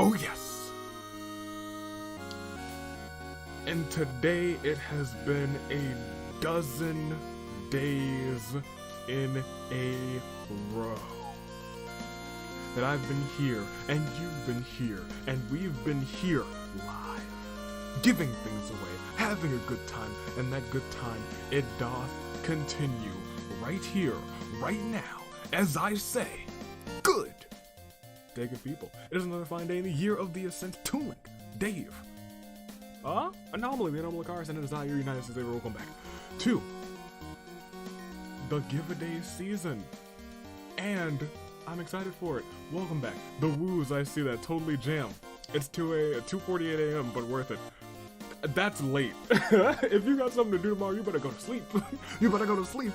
Oh yes! And today it has been a dozen days in a row that I've been here, and you've been here, and we've been here live, giving things away, having a good time, and that good time, it doth continue right here, right now, as I say, good day, good people. It is another fine day in the year of the Ascent. Toon Link, Dave, Anomaly, the Anomaly Cars, and it is I, your United States. Welcome back to the Give-A-Day season, and I'm excited for it. Welcome back. The woos, I see that, totally jam. It's 2:48 a.m., but worth it. That's late. If you got something to do tomorrow, you better go to sleep. You better go to sleep.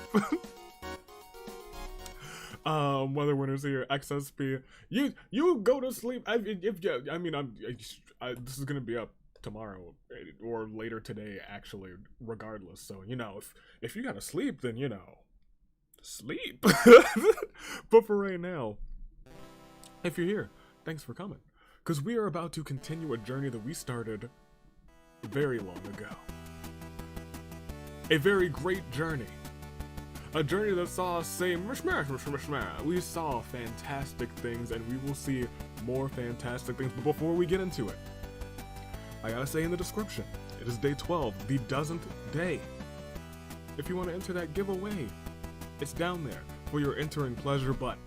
Weather winners here, XSP. You go to sleep. This is gonna be up tomorrow or later today, actually, regardless. So if you gotta sleep, then sleep. But for right now, if you're here, thanks for coming, because we are about to continue a journey that we started very long ago. A very great journey. A journey that saw us say, we saw fantastic things, and we will see more fantastic things. But before we get into it, I gotta say in the description, it is day 12, the dozenth day. If you want to enter that giveaway, it's down there for your entering pleasure, but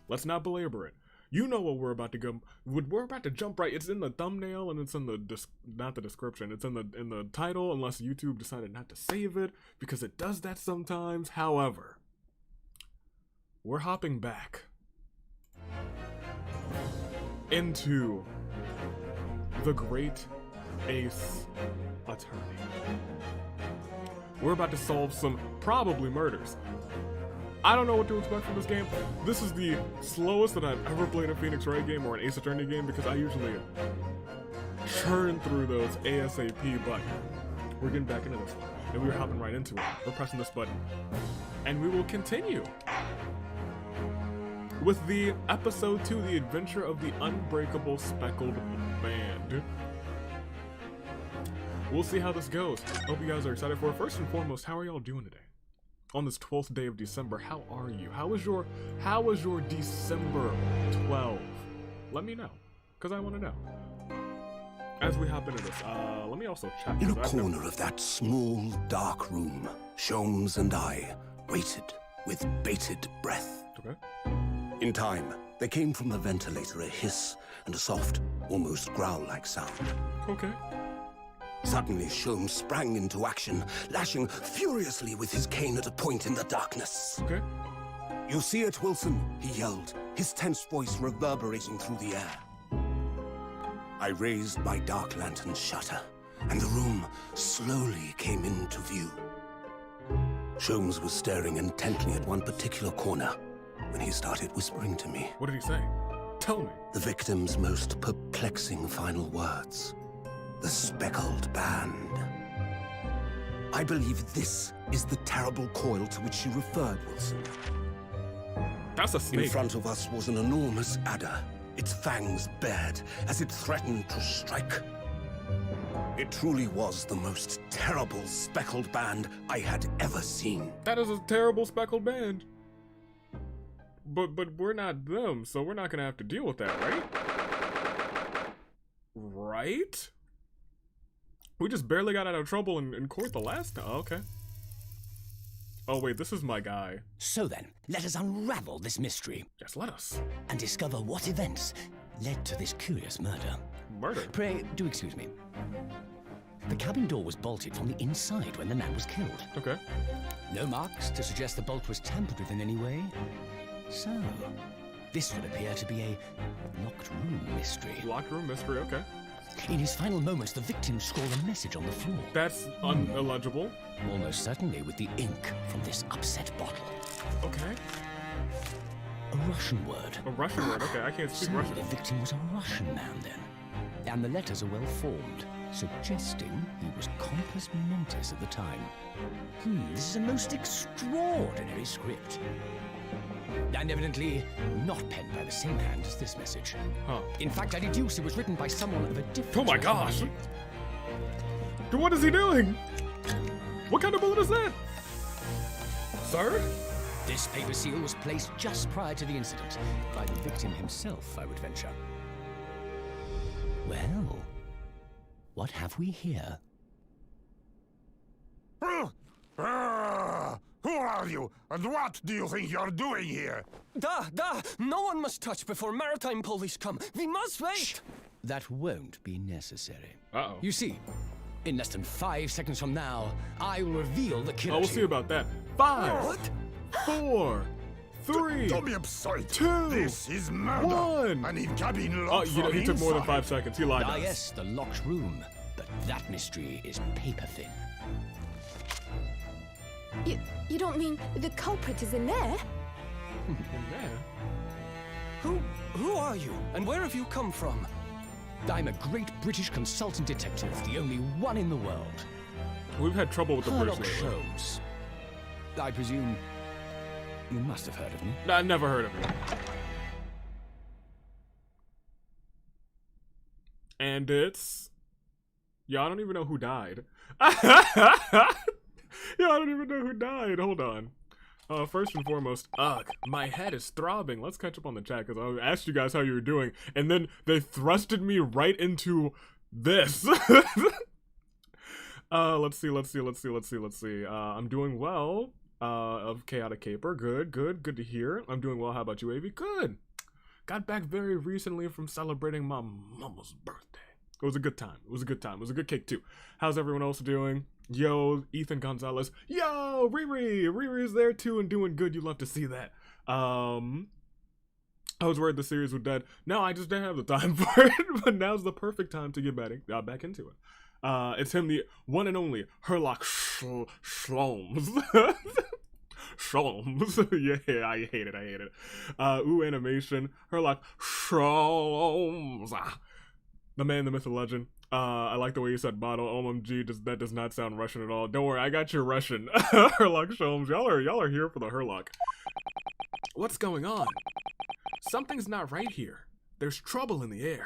let's not belabor it. You know what we're about to go. We're about to jump right. It's in the thumbnail and it's in the not the description. It's in the title, unless YouTube decided not to save it, because it does that sometimes. However, we're hopping back into the Great Ace Attorney. We're about to solve some probably murders. I don't know what to expect from this game. This is the slowest that I've ever played a Phoenix Wright game or an Ace Attorney game, because I usually churn through those ASAP, but we're getting back into this one, and we're hopping right into it. We're pressing this button, and we will continue with the episode 2, The Adventure of the Unbreakable Speckled Band. We'll see how this goes. Hope you guys are excited for it. First and foremost, how are y'all doing today? On this 12th day of December, how are you? How was your December 12? Let me know, because I want to know. As we hop into this, let me also check. In a corner of that small, dark room, Sholmes and I waited with bated breath. Okay. In time, there came from the ventilator a hiss and a soft, almost growl-like sound. Okay. Suddenly, Sholmes sprang into action, lashing furiously with his cane at a point in the darkness. Okay. "You see it, Wilson?" he yelled, his tense voice reverberating through the air. I raised my dark lantern's shutter, and the room slowly came into view. Sholmes was staring intently at one particular corner when he started whispering to me. What did he say? Tell me. The victim's most perplexing final words. The Speckled Band. I believe this is the terrible coil to which you referred, Wilson. That's a snake. In front of us was an enormous adder, its fangs bared as it threatened to strike. It truly was the most terrible speckled band I had ever seen. That is a terrible speckled band. But we're not them, so we're not gonna have to deal with that, right? Right? We just barely got out of trouble in court the last time. Oh, okay. Oh wait, this is my guy. So then, let us unravel this mystery. Yes, let us. And discover what events led to this curious murder. Murder? Pray, do excuse me. The cabin door was bolted from the inside when the man was killed. Okay. No marks to suggest the bolt was tampered with in any way. So, this would appear to be a locked room mystery. Locked room mystery, okay. In his final moments, the victim scrawled a message on the floor. That's illegible. Almost certainly with the ink from this upset bottle. Okay. A Russian word. A Russian word, okay, I can't speak So Russian. the victim was a Russian man then. And the letters are well formed, suggesting he was compos mentis at the time. This is a most extraordinary script. and evidently not penned by the same hand as this message. Huh. In fact, I deduce it was written by someone of a different... Oh my gosh! What is he doing? What kind of bullet is that? Sir? This paper seal was placed just prior to the incident by the victim himself, I would venture. Well, what have we here? Who are you, and what do you think you're doing here? No one must touch before maritime police come. We must wait. Shh. That won't be necessary. Uh-oh. You see, in less than 5 seconds from now, I will reveal the killer. Oh, we'll see about that. 5, What? 4, 3, Don't be absurd. 2, This is murder. 1. And it can be Oh, locked from he took more than inside. 5 seconds. He lied to Ah, us. yes, the locked room. But that mystery is paper thin. You don't mean the culprit is in there? Yeah. Who are you, and where have you come from? I'm a great British consultant detective, the only one in the world. We've had trouble with the British Sherlock lately. Holmes. I presume you must have heard of me. I've never heard of him. And it's... Yeah, I don't even know who died. Yeah, I don't even know who died. Hold on. First and foremost, ugh, my head is throbbing. Let's catch up on the chat, because I asked you guys how you were doing, and then they thrusted me right into this. Let's see. I'm doing well. Of Chaotic Caper. Good to hear. I'm doing well. How about you, Avi? Good. Got back very recently from celebrating my mama's birthday. It was a good time. It was a good cake, too. How's everyone else doing? Yo, Ethan Gonzalez. Yo, Riri. Riri's there, too, and doing good. You love to see that. I was worried the series was dead. No, I just didn't have the time for it, but now's the perfect time to get back into it. It's him, the one and only Herlock Sholmes. Sholmes. Yeah, I hate it. Ooh, animation. Herlock Sholmes. The man, the myth, the legend. I like the way you said bottle. OMG, that does not sound Russian at all. Don't worry, I got your Russian. Herlock Sholmes. Y'all are here for the Herlock. What's going on? Something's not right here. There's trouble in the air.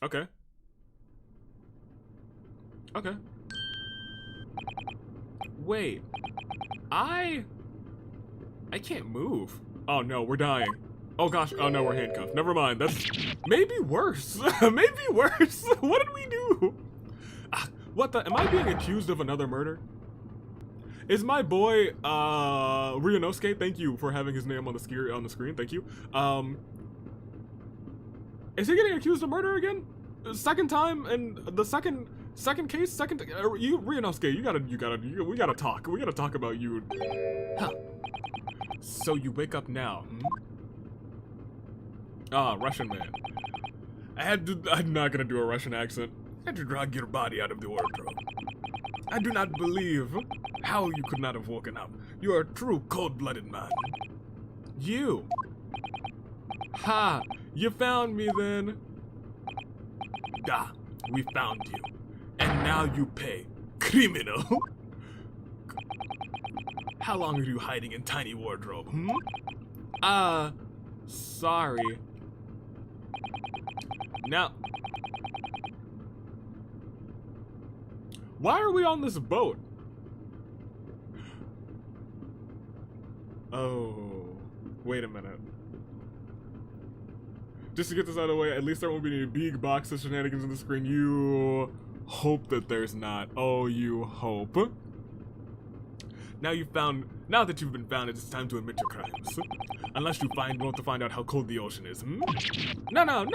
Okay. Wait. I can't move. Oh no, we're dying. Oh gosh, oh no, we're handcuffed. Never mind, that's maybe worse. Maybe worse. What did we do? What the, am I being accused of another murder? Is my boy, Ryunosuke, thank you for having his name on the screen, thank you. Is he getting accused of murder again? Second time, and the second case, you, Ryunosuke, we gotta talk. We gotta talk about you. Huh. So you wake up now, Russian man. I'm not gonna do a Russian accent. I had to drag your body out of the wardrobe. I do not believe how you could not have woken up. You are a true cold-blooded man. You. Ha! You found me then. Da, we found you. And now you pay. Criminal. How long are you hiding in tiny wardrobe, sorry. Now, why are we on this boat? Oh, wait a minute. Just to get this out of the way, at least there won't be any big boxes shenanigans on the screen. You hope that there's not. Oh, you hope. Now that you've been found, it's time to admit your crimes. Unless you want to find out how cold the ocean is. No.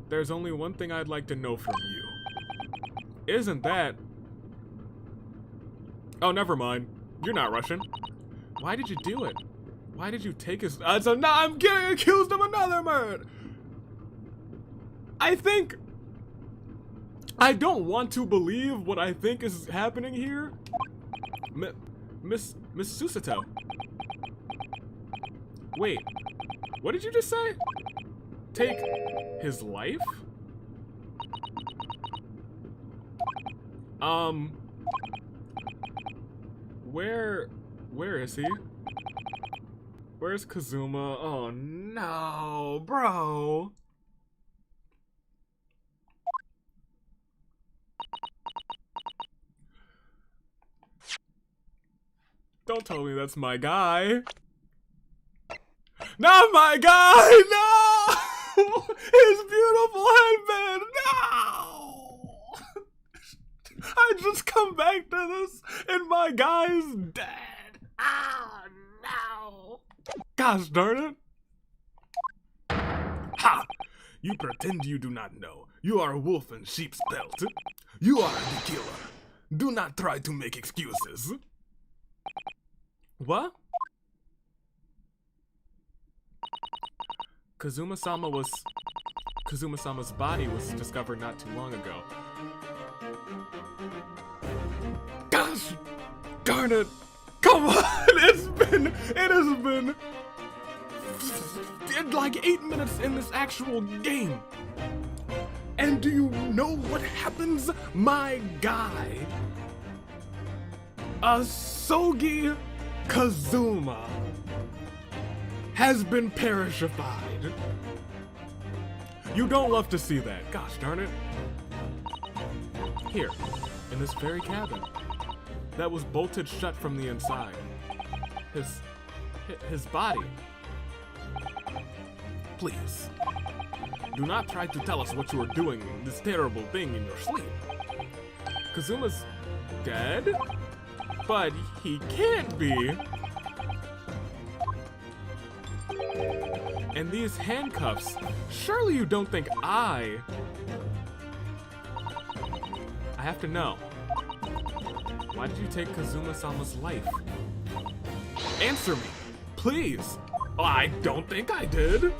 There's only one thing I'd like to know from you. Isn't that... Oh, never mind. You're not Russian. Why did you do it? Why did you take his... so now I'm getting accused of another murder! I don't want to believe what I think is happening here. Miss Susato. Wait, what did you just say? Take his life? Where is he? Where's Kazuma? Oh no, bro. Don't tell me that's my guy. Not my guy! No! His beautiful headband! No! I just come back to this and my guy's dead. Ah, no! Gosh darn it! Ha! You pretend you do not know. You are a wolf in sheep's belt. You are the killer. Do not try to make excuses. What? Kazuma-sama's body was discovered not too long ago. Gosh darn it! Come on! It has been like 8 minutes in this actual game. And do you know what happens? My guy, Asogi Kazuma, has been perishified. You don't love to see that. Gosh darn it. Here, in this very cabin that was bolted shut from the inside. His body. Please, do not try to tell us what you are doing, this terrible thing in your sleep. Kazuma's dead? But he can't be. And these handcuffs, surely you don't think I have to know. Why did you take Kazuma-sama's life? Answer me, please. Oh, I don't think I did.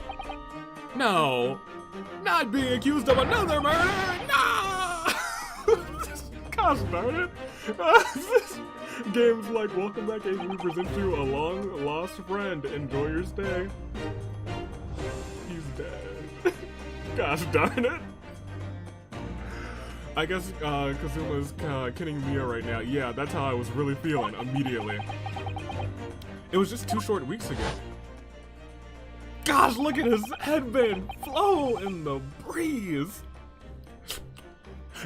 No, not being accused of another murder. No. Gosh darn it. This game's like, welcome back, Ace. We present you a long lost friend. Enjoy your stay. He's dead. Gosh darn it. I guess Kazuma's kidding Mia right now. Yeah, that's how I was really feeling immediately. It was just 2 short weeks ago. Gosh, look at his headband flow in the breeze.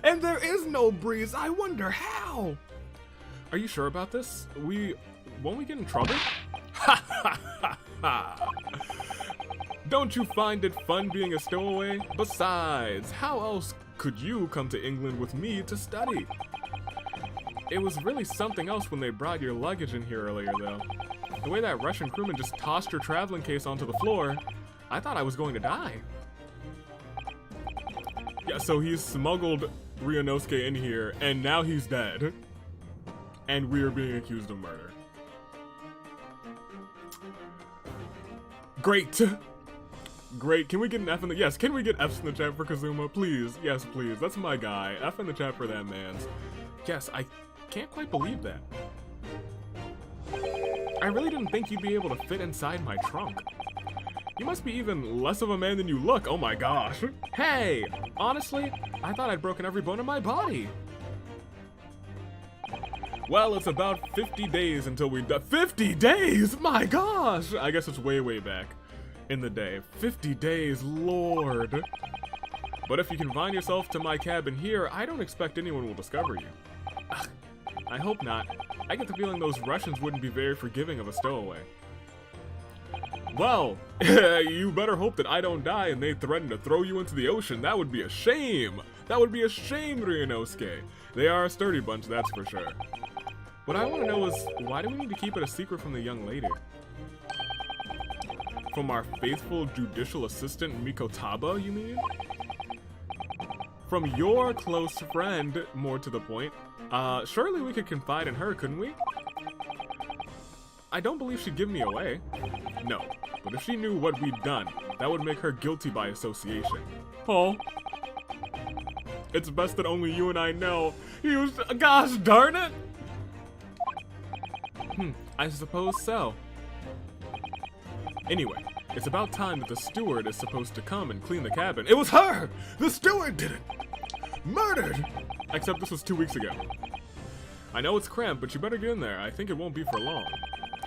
And there is no breeze. I wonder how. Are you sure about this? Won't we get in trouble? Ha ha ha ha. Don't you find it fun being a stowaway? Besides, how else could you come to England with me to study? It was really something else when they brought your luggage in here earlier, though. The way that Russian crewman just tossed your traveling case onto the floor, I thought I was going to die. Yeah, so he's smuggled Ryunosuke in here, and now he's dead. And we are being accused of murder. Great! Great, can we get an F in the- yes, can we get F's in the chat for Kazuma? Please, yes please, that's my guy. F in the chat for that man's. Yes, I can't quite believe that. I really didn't think you'd be able to fit inside my trunk. You must be even less of a man than you look, oh my gosh. Hey, honestly, I thought I'd broken every bone in my body. Well, it's about 50 days until we die. 50 days? My gosh! I guess it's way, way back in the day. 50 days, Lord. But if you confine yourself to my cabin here, I don't expect anyone will discover you. Ugh, I hope not. I get the feeling those Russians wouldn't be very forgiving of a stowaway. Well, you better hope that I don't die and they threaten to throw you into the ocean. That would be a shame. That would be a shame, Ryunosuke. They are a sturdy bunch, that's for sure. What I want to know is, why do we need to keep it a secret from the young lady? From our faithful judicial assistant, Mikotaba, you mean? From your close friend, more to the point. Surely we could confide in her, couldn't we? I don't believe she'd give me away. No, but if she knew what we'd done, that would make her guilty by association. Oh. It's best that only you and I know. He was- gosh darn it! I suppose so. Anyway, it's about time that the steward is supposed to come and clean the cabin. It was her! The steward did it! Murdered! Except this was 2 weeks ago. I know it's cramped, but you better get in there. I think it won't be for long.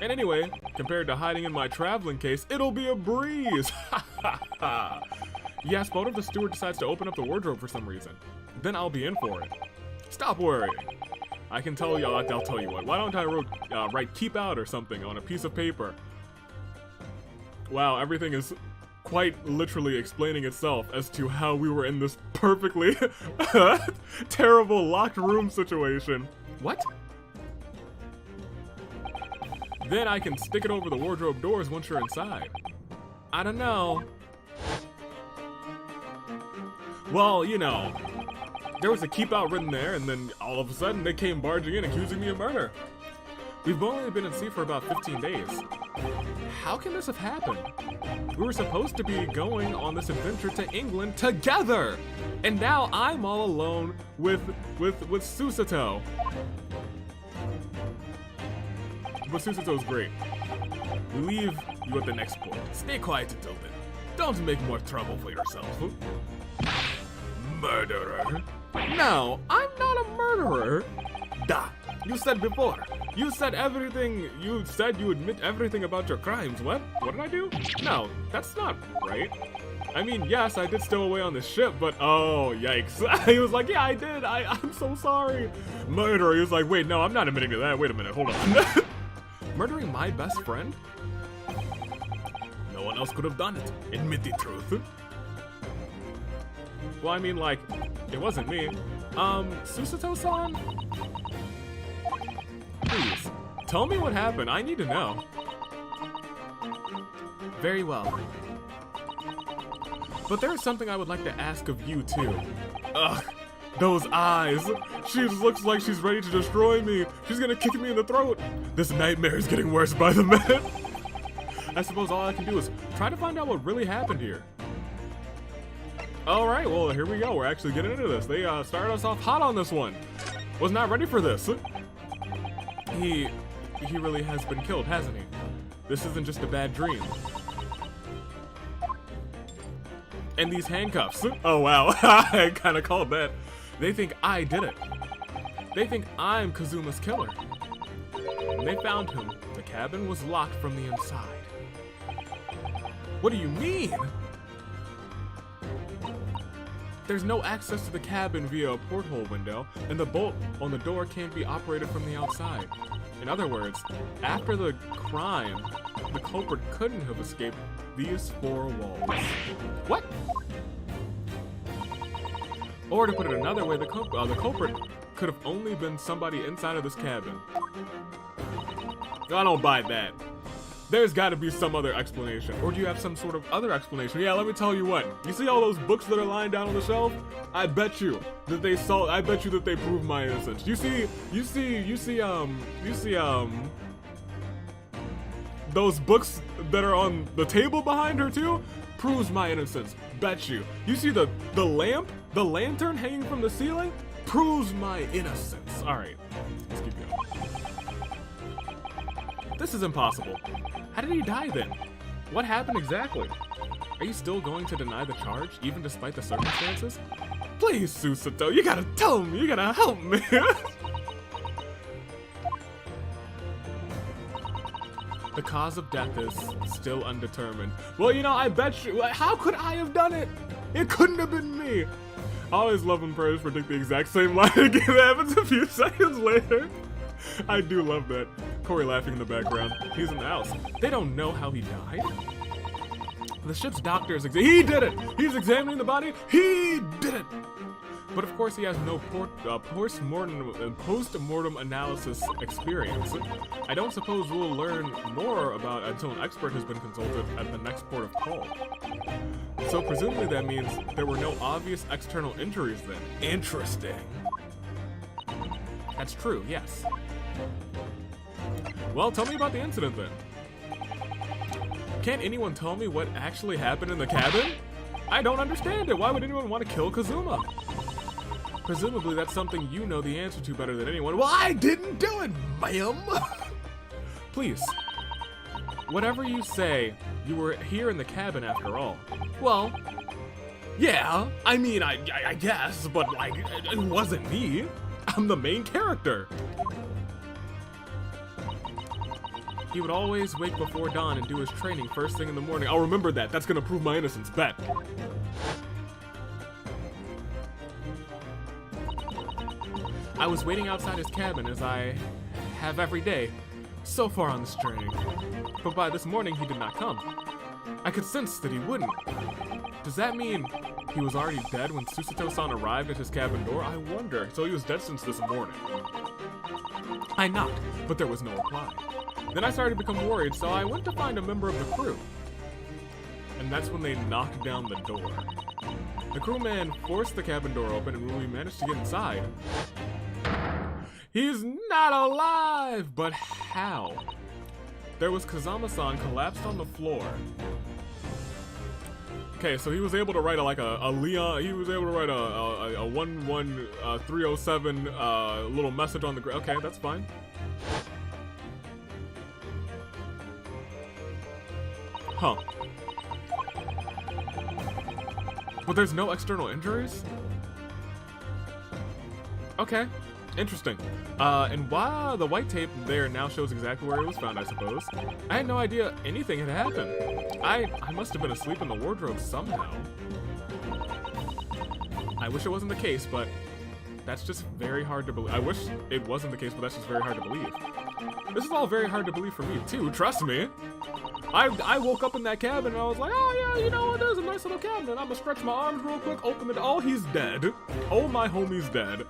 And anyway, compared to hiding in my traveling case, it'll be a breeze! Ha ha ha! Yes, but what if the steward decides to open up the wardrobe for some reason? Then I'll be in for it. Stop worrying. I can tell you, I'll tell you what. Why don't I write keep out or something on a piece of paper? Wow, everything is quite literally explaining itself as to how we were in this perfectly terrible locked room situation. What? Then I can stick it over the wardrobe doors once you're inside. I don't know. Well, you know, there was a keep out written there, and then all of a sudden they came barging in accusing me of murder. We've only been at sea for about 15 days. How can this have happened? We were supposed to be going on this adventure to England together! And now I'm all alone with Susato. But Susato's great. We leave you at the next port. Stay quiet until then. Don't make more trouble for yourself. Murderer? No, I'm not a murderer. Duh. You said before. You said everything. You said you admit everything about your crimes. What? What did I do? No, that's not right. I mean, yes, I did stow away on the ship, but oh, yikes. He was like, yeah, I did. I'm so sorry. Murderer. He was like, wait, no, I'm not admitting to that. Wait a minute. Hold on. Murdering my best friend? No one else could have done it. Admit the truth. Well, I mean, like, it wasn't me. Susato-san? Please, tell me what happened. I need to know. Very well. But there is something I would like to ask of you, too. Ugh, those eyes. She looks like she's ready to destroy me. She's gonna kick me in the throat. This nightmare is getting worse by the minute. I suppose all I can do is try to find out what really happened here. Alright, well, here we go. We're actually getting into this. They started us off hot on this one. Was not ready for this. He really has been killed, hasn't he? This isn't just a bad dream. And these handcuffs. Oh, wow. I kind of called that. They think I did it. They think I'm Kazuma's killer. When they found him, the cabin was locked from the inside. What do you mean? There's no access to the cabin via a porthole window, and the bolt on the door can't be operated from the outside. In other words, after the crime, the culprit couldn't have escaped these four walls. What? Or to put it another way, the culprit could have only been somebody inside of this cabin. I don't buy that. There's got to be some other explanation. Or do you have some sort of other explanation? Yeah, let me tell you what. You see all those books that are lying down on the shelf? I bet you that they prove my innocence. You see those books that are on the table behind her too? Proves my innocence. Bet you. You see the lantern hanging from the ceiling? Proves my innocence. All right, let's keep going. This is impossible. How did he die then? What happened exactly? Are you still going to deny the charge, even despite the circumstances? Please, Susato, you gotta tell me, you gotta help me. The cause of death is still undetermined. Well, you know, I bet you, how could I have done it? It couldn't have been me. I always love when players predict the exact same line again that happens a few seconds later. I do love that. Corey laughing in the background. He's in the house. They don't know how he died. The ship's doctor is he did it! He's examining the body. He did it! But of course he has no post-mortem analysis experience. I don't suppose we'll learn more about it until an expert has been consulted at the next port of call. So presumably that means there were no obvious external injuries then. Interesting. That's true, yes. Well, tell me about the incident then. Can't anyone tell me what actually happened in the cabin? I don't understand it. Why would anyone want to kill Kazuma? Presumably that's something you know the answer to better than anyone. Well, I didn't do it, ma'am. Please, whatever you say, you were here in the cabin after all. Well, Yeah, I mean, I guess, but like, it wasn't me. I'm the main character. He would always wake before dawn and do his training first thing in the morning. I'll remember that. That's gonna prove my innocence. Bet. I was waiting outside his cabin as I have every day so far on this journey. But by this morning, he did not come. I could sense that he wouldn't. Does that mean he was already dead when Susato-san arrived at his cabin door? I wonder. So he was dead since this morning. I knocked, but there was no reply. Then I started to become worried, so I went to find a member of the crew. And that's when they knocked down the door. The crewman forced the cabin door open, and when we managed to get inside, he's not alive! But how? There was Kazuma-san collapsed on the floor. Okay, so he was able to write a Leon, he was able to write a 11307 little message on the ground. Okay, that's fine. Huh. But there's no external injuries? Okay, interesting. And wow, the white tape there now shows exactly where it was found, I suppose. I had no idea anything had happened. I must have been asleep in the wardrobe somehow. I wish it wasn't the case, but that's just very hard to believe. I wish it wasn't the case, but that's just very hard to believe. This is all very hard to believe for me, too, trust me. I woke up in that cabin and I was like, oh yeah, you know what, there's a nice little cabin. I'm gonna stretch my arms real quick, open the door. Oh, he's dead. Oh, my homie's dead.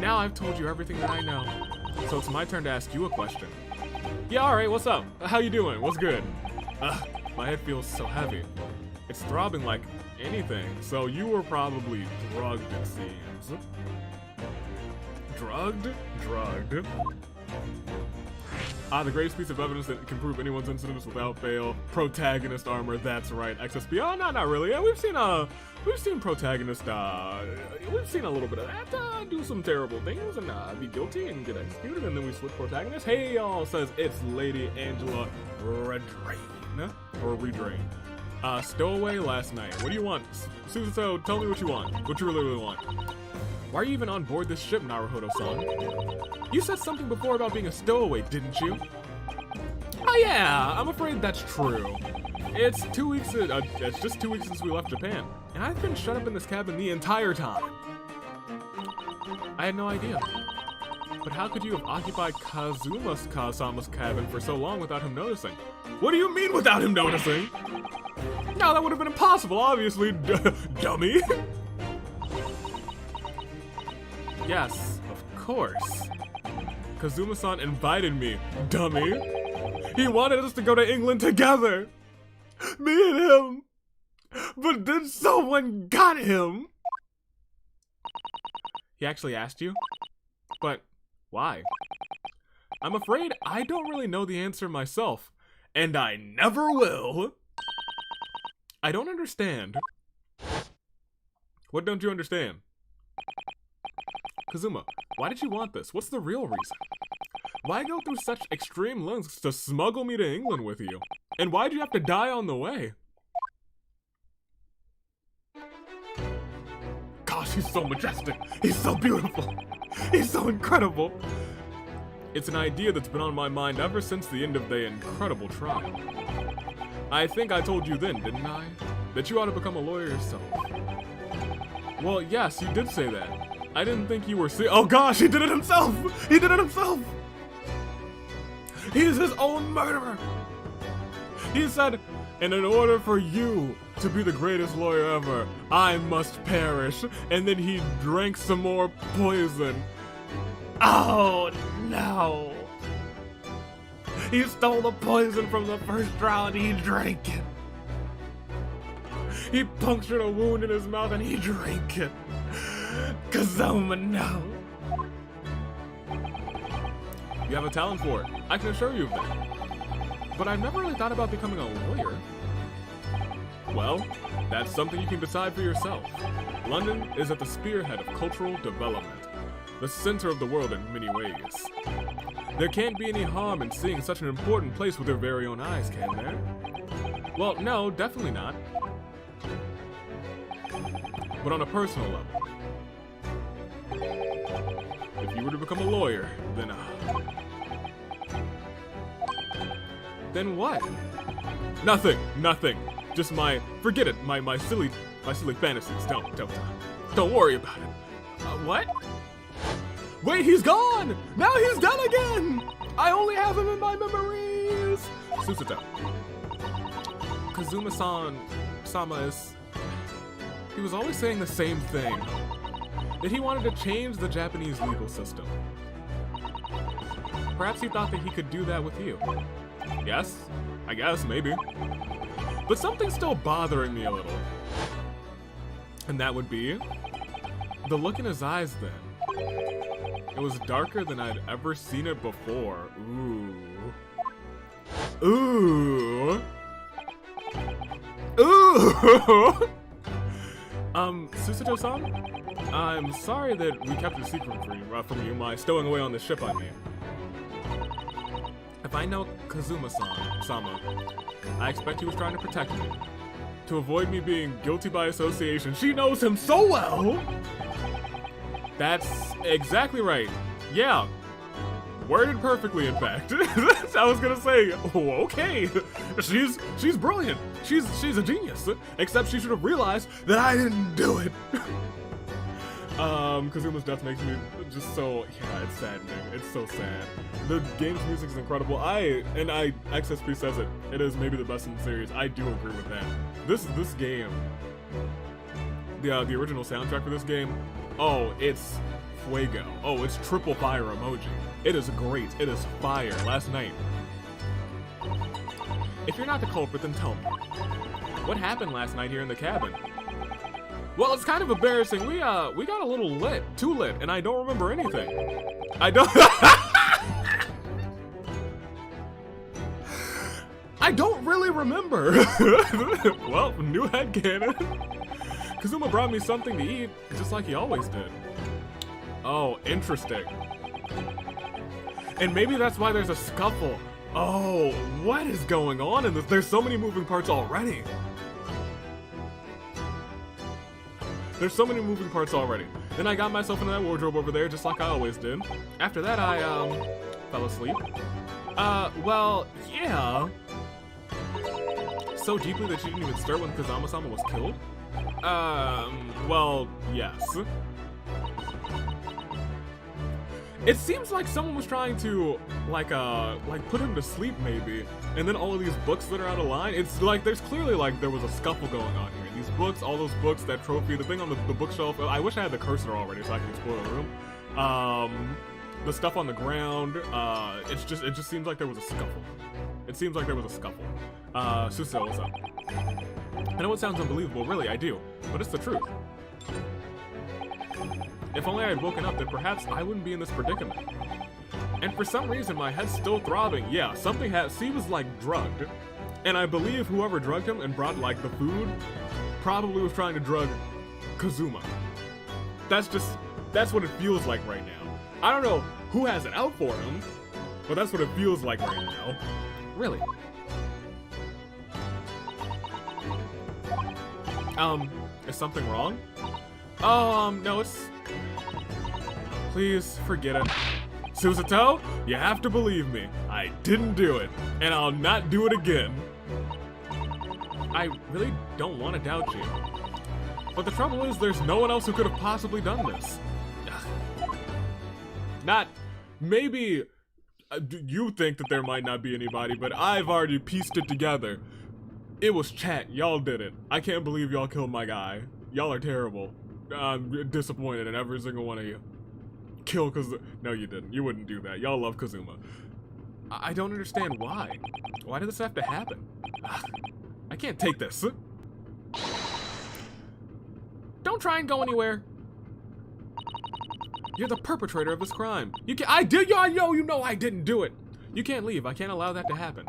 Now I've told you everything that I know. So it's my turn to ask you a question. Yeah, alright, what's up? How you doing? What's good? My head feels so heavy. It's throbbing like anything. So you were probably drugged, it seems. Drugged? Drugged. The greatest piece of evidence that can prove anyone's incidents without fail. Protagonist armor, that's right. XSP. Oh, no, not really. Yeah, we've seen protagonist, we've seen a little bit of that, do some terrible things and be guilty and get executed, and then we switch protagonists. Hey, y'all, says it's Lady Angela Redrain. Or Redrain. Stowaway last night. What do you want? Susato, tell me what you want. What you really want. Why are you even on board this ship, Naruhodo-san? You said something before about being a stowaway, didn't you? Oh yeah, I'm afraid that's true. It's just 2 weeks since we left Japan, and I've been shut up in this cabin the entire time. I had no idea. But how could you have occupied Kazuma-sama's cabin for so long without him noticing? What do you mean without him noticing? No, that would have been impossible, obviously, dummy. Yes, of course. Kazuma-san invited me, dummy. He wanted us to go to England together. Me and him. But then someone got him. He actually asked you? But why? I'm afraid I don't really know the answer myself. And I never will. I don't understand. What don't you understand? Kazuma, why did you want this? What's the real reason? Why go through such extreme lengths to smuggle me to England with you? And why'd you have to die on the way? Gosh, he's so majestic. He's so beautiful. He's so incredible. It's an idea that's been on my mind ever since the end of the incredible trial. I think I told you then, didn't I? That you ought to become a lawyer yourself. Well, yes, you did say that. I didn't think you were oh gosh, he did it himself! He did it himself! He's his own murderer! He said, and in order for you to be the greatest lawyer ever, I must perish. And then he drank some more poison. Oh no! He stole the poison from the first trial and he drank it. He punctured a wound in his mouth and he drank it. Kazuma, no. You have a talent for it. I can assure you of that. But I've never really thought about becoming a lawyer. Well, that's something you can decide for yourself. London is at the spearhead of cultural development, the center of the world in many ways. There can't be any harm in seeing such an important place with your very own eyes, can there? Well, no, definitely not. But on a personal level, if you were to become a lawyer, then what? Nothing. Just forget it. My silly fantasies. Don't worry about it. What? Wait, he's gone! Now he's done again! I only have him in my memories! Susato. Kazuma-sama is... He was always saying the same thing. That he wanted to change the Japanese legal system. Perhaps he thought that he could do that with you. Yes? I guess, maybe. But something's still bothering me a little. And that would be... the look in his eyes then. It was darker than I'd ever seen it before. Ooh. Ooh. Ooh. Susato-san? I'm sorry that we kept it a secret from you, my stowing away on the ship, I mean. If I know Kazuma-sama, I expect he was trying to protect me. To avoid me being guilty by association. She knows him so well! That's exactly right. Yeah. Worded perfectly, in fact. I was gonna say, oh, okay. She's brilliant. She's a genius. Except she should have realized that I didn't do it. Kazuma's death makes me just so, yeah, it's saddening. It's so sad. The game's music is incredible. XSP says it. It is maybe the best in the series. I do agree with that. This game, the original soundtrack for this game, oh, it's fuego. Oh, it's triple fire emoji. It is great. It is fire. Last night. If you're not the culprit, then tell me. What happened last night here in the cabin? Well, it's kind of embarrassing. We got a little lit, too lit, and I don't remember anything. I don't really remember. Well, new headcanon. Kazuma brought me something to eat, just like he always did. Oh, interesting. And maybe that's why there's a scuffle. Oh, what is going on in this? There's so many moving parts already. There's so many moving parts already. Then I got myself into that wardrobe over there, just like I always did. After that, I, fell asleep. Well, yeah. So deeply that you didn't even stir when Kazama-sama was killed? Well, yes. It seems like someone was trying to, like put him to sleep, maybe. And then all of these books that are out of line, it's like, there's clearly, like, there was a scuffle going on here. These books, all those books, that trophy, the thing on the bookshelf, I wish I had the cursor already so I could explore the room. The stuff on the ground, it just seems like there was a scuffle. It seems like there was a scuffle. Suso, what's up? I know it sounds unbelievable, really, I do. But it's the truth. If only I had woken up, then perhaps I wouldn't be in this predicament. And for some reason, my head's still throbbing. Yeah, something he was, like, drugged. And I believe whoever drugged him and brought, like, the food probably was trying to drug Kazuma. That's what it feels like right now. I don't know who has it out for him, but that's what it feels like right now. Really. Is something wrong? No, it's... Please, forget it. Susato, you have to believe me. I didn't do it, and I'll not do it again. I really don't want to doubt you. But the trouble is, there's no one else who could have possibly done this. Maybe you think that there might not be anybody, but I've already pieced it together. It was chat, y'all did it. I can't believe y'all killed my guy. Y'all are terrible. I'm disappointed in every single one of you. Kill Kazuma. No, you didn't. You wouldn't do that. Y'all love Kazuma. I don't understand why. Why did this have to happen? I can't take this. Don't try and go anywhere. You're the perpetrator of this crime. You can't. You know I didn't do it. You can't leave. I can't allow that to happen.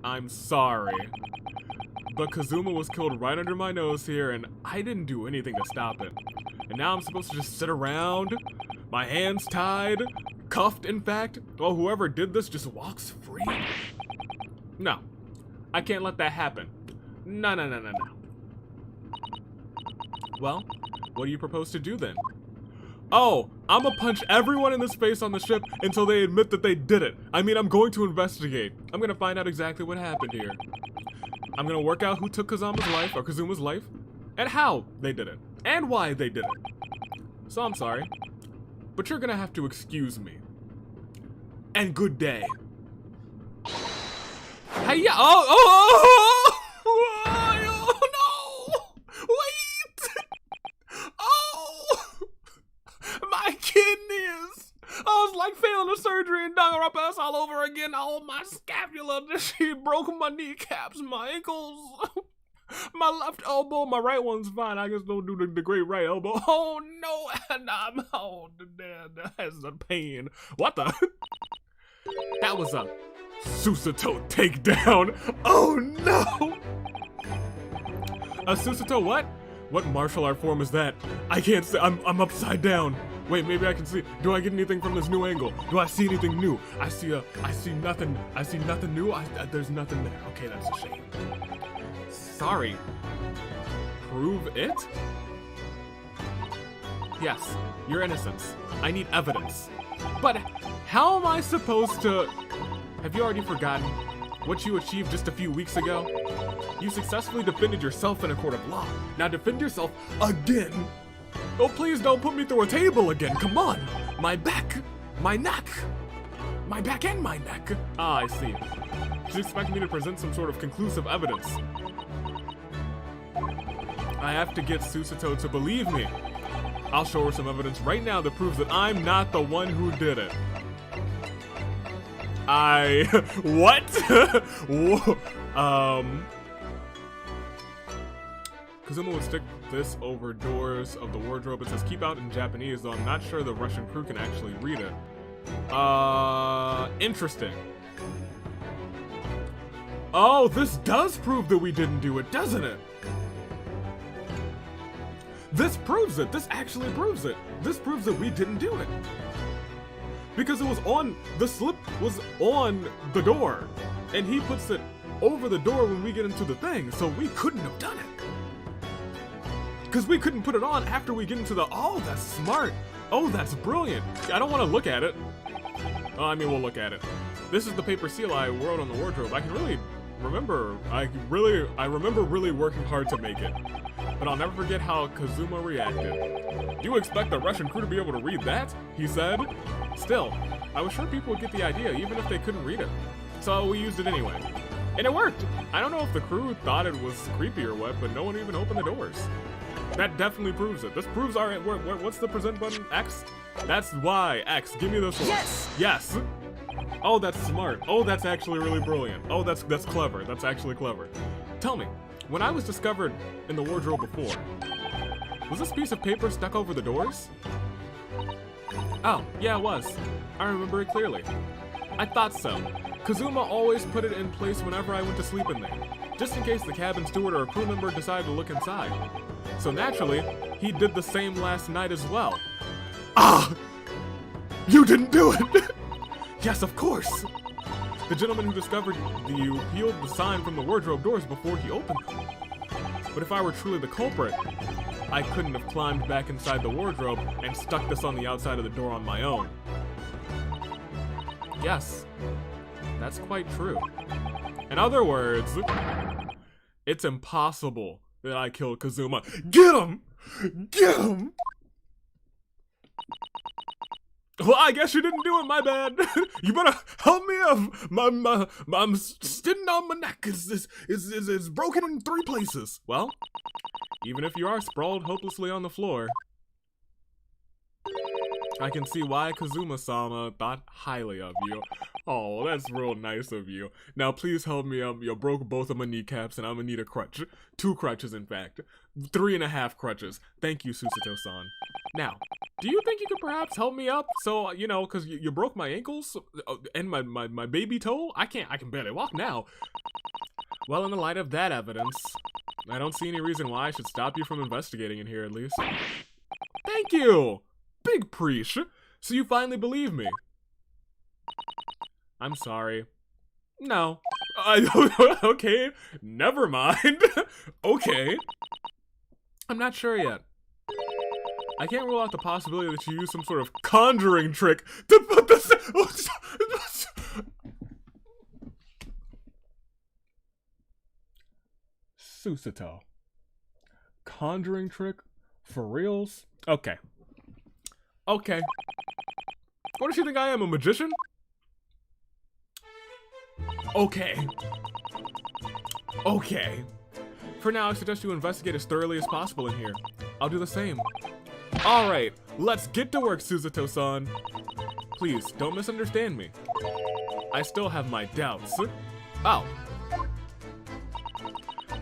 I'm sorry. But Kazuma was killed right under my nose here, and I didn't do anything to stop it. And now I'm supposed to just sit around, my hands tied, cuffed, in fact, while whoever did this just walks free? No. I can't let that happen. No. Well, What do you propose to do then? Oh, I'm gonna punch everyone in the space on the ship until they admit that they did it. I mean, I'm going to investigate. I'm gonna find out exactly what happened here. I'm gonna work out who took Kazuma's life, and how they did it, and why they did it. So I'm sorry, but you're gonna have to excuse me. And good day. Hey, yeah, oh, no! Wait! Oh! My kidneys! Oh, it's like failing a surgery and dug up us all over again. Oh, my scapula, she broke my kneecaps, my ankles, my left elbow, my right one's fine. I just don't do the great right elbow. Oh, no, and I'm dead. That's the pain. What the? That was a Susato takedown. Oh, no! A Susato what? What martial art form is that? I can't see. I'm upside down. Wait, maybe I can see. Do I get anything from this new angle? Do I see anything new? I see nothing. I see nothing new. There's nothing there. Okay, that's a shame. Sorry. Prove it? Yes, your innocence. I need evidence. But how am I supposed to... Have you already forgotten what you achieved just a few weeks ago? You successfully defended yourself in a court of law. Now defend yourself again. Oh, please don't put me through a table again. Come on. My back. My neck. My back and my neck. Ah, I see. She's expecting me to present some sort of conclusive evidence. I have to get Susato to believe me. I'll show her some evidence right now that proves that I'm not the one who did it. What? Kazuma would stick this over doors of the wardrobe. It says keep out in Japanese, though I'm not sure the Russian crew can actually read it. Interesting. Oh, this does prove that we didn't do it, doesn't it? This proves it. This actually proves it. This proves that we didn't do it. Because it was on, the slip was on the door. And he puts it over the door when we get into the thing, so we couldn't have done it. Because we couldn't put it on after we get into the, oh, that's smart. Oh, that's brilliant. I don't want to look at it. Oh, I mean, we'll look at it. This is the paper seal I wrote on the wardrobe. I can really remember, I remember really working hard to make it. But I'll never forget how Kazuma reacted. You expect the Russian crew to be able to read that? He said. Still, I was sure people would get the idea even if they couldn't read it. So we used it anyway. And it worked! I don't know if the crew thought it was creepy or what, but no one even opened the doors. That definitely proves it. This proves our, what's the present button? X? That's Y, X. Give me this one. Yes! Yes! Oh, that's smart. Oh, that's actually really brilliant. Oh, that's clever. That's actually clever. Tell me, when I was discovered in the wardrobe before, was this piece of paper stuck over the doors? Oh, yeah, it was. I remember it clearly. I thought so. Kazuma always put it in place whenever I went to sleep in there, just in case the cabin steward or a crew member decided to look inside. So naturally, he did the same last night as well. Ah! You didn't do it! Yes, of course! The gentleman who discovered you peeled the sign from the wardrobe doors before he opened them. But if I were truly the culprit, I couldn't have climbed back inside the wardrobe and stuck this on the outside of the door on my own. Yes, that's quite true. In other words, it's impossible that I killed Kazuma. Get him! Get him! Well, I guess you didn't do it, my bad. You better help me up. I'm sitting on my neck. It's broken in 3 places. Well, even if you are sprawled hopelessly on the floor, I can see why Kazuma-sama thought highly of you. Oh, that's real nice of you. Now please help me up. You broke both of my kneecaps and I'm gonna need a crutch. 2 crutches, in fact. 3.5 crutches. Thank you, Susato-san. Now, do you think you could perhaps help me up? So, you know, because you broke my ankles and my baby toe? I can barely walk now. Well, in the light of that evidence, I don't see any reason why I should stop you from investigating in here, at least. Thank you! Big preach! So you finally believe me. I'm sorry. No. Okay, never mind. Okay. I'm not sure yet. I can't rule out the possibility that you use some sort of conjuring trick to put this. Susato. Conjuring trick? For reals? Okay. Okay. What does she think I am, a magician? Okay. Okay. For now, I suggest you investigate as thoroughly as possible in here. I'll do the same. Alright, let's get to work, Susato-san. Please, don't misunderstand me. I still have my doubts. Oh.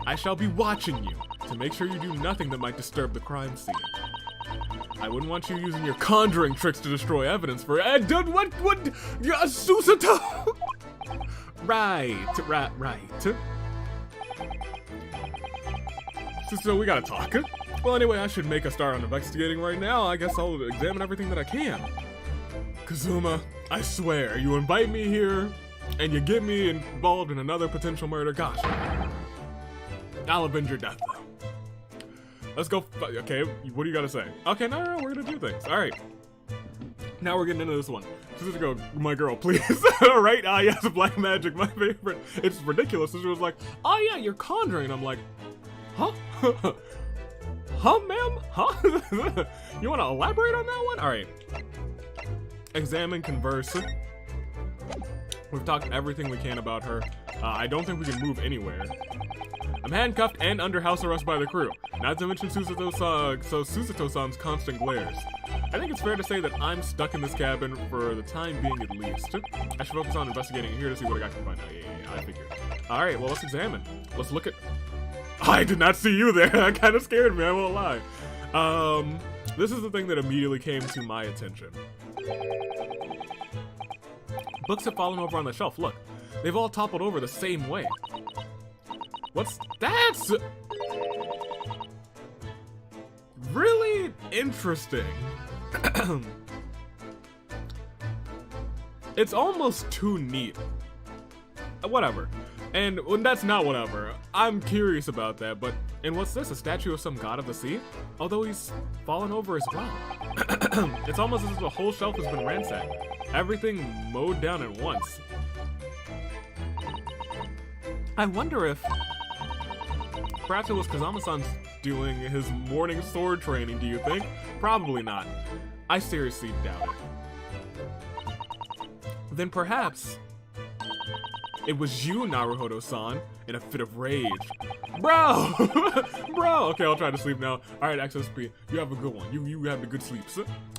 I shall be watching you to make sure you do nothing that might disturb the crime scene. I wouldn't want you using your conjuring tricks to destroy evidence for what? Susato! Right. So we gotta talk. Well, anyway, I should make a start on investigating right now. I guess I'll examine everything that I can. Kazuma, I swear, you invite me here, and you get me involved in another potential murder. Gosh. I'll avenge your death, though. Let's go. Okay, what do you gotta say? Okay, no, we're gonna do things. All right. Now we're getting into this one. Just go, my girl, please. All right. Ah, yes, black magic, my favorite. It's ridiculous. So she was like, oh yeah, you're conjuring. I'm like, huh? Huh, ma'am? Huh? You want to elaborate on that one? All right. Examine, converse. We've talked everything we can about her. I don't think we can move anywhere. I'm handcuffed and under house arrest by the crew. Not to mention Susato-san's constant glares. I think it's fair to say that I'm stuck in this cabin for the time being at least. I should focus on investigating here to see what I can find out. Yeah, I figured. Alright, well, let's examine. Let's look at... I did not see you there. That kind of scared me, I won't lie. This is the thing that immediately came to my attention. Books have fallen over on the shelf. Look, they've all toppled over the same way. What's that? Really interesting. It's almost too neat. Whatever. And that's not whatever. I'm curious about that, but... And what's this? A statue of some god of the sea? Although he's fallen over as well. It's almost as if the whole shelf has been ransacked. Everything mowed down at once. I wonder if... Perhaps it was Kazama-san's doing his morning sword training, do you think? Probably not. I seriously doubt it. Then perhaps... it was you, Naruhodo-san, in a fit of rage. Bro! Bro! Okay, I'll try to sleep now. Alright, XSP, you have a good one. You have a good sleep.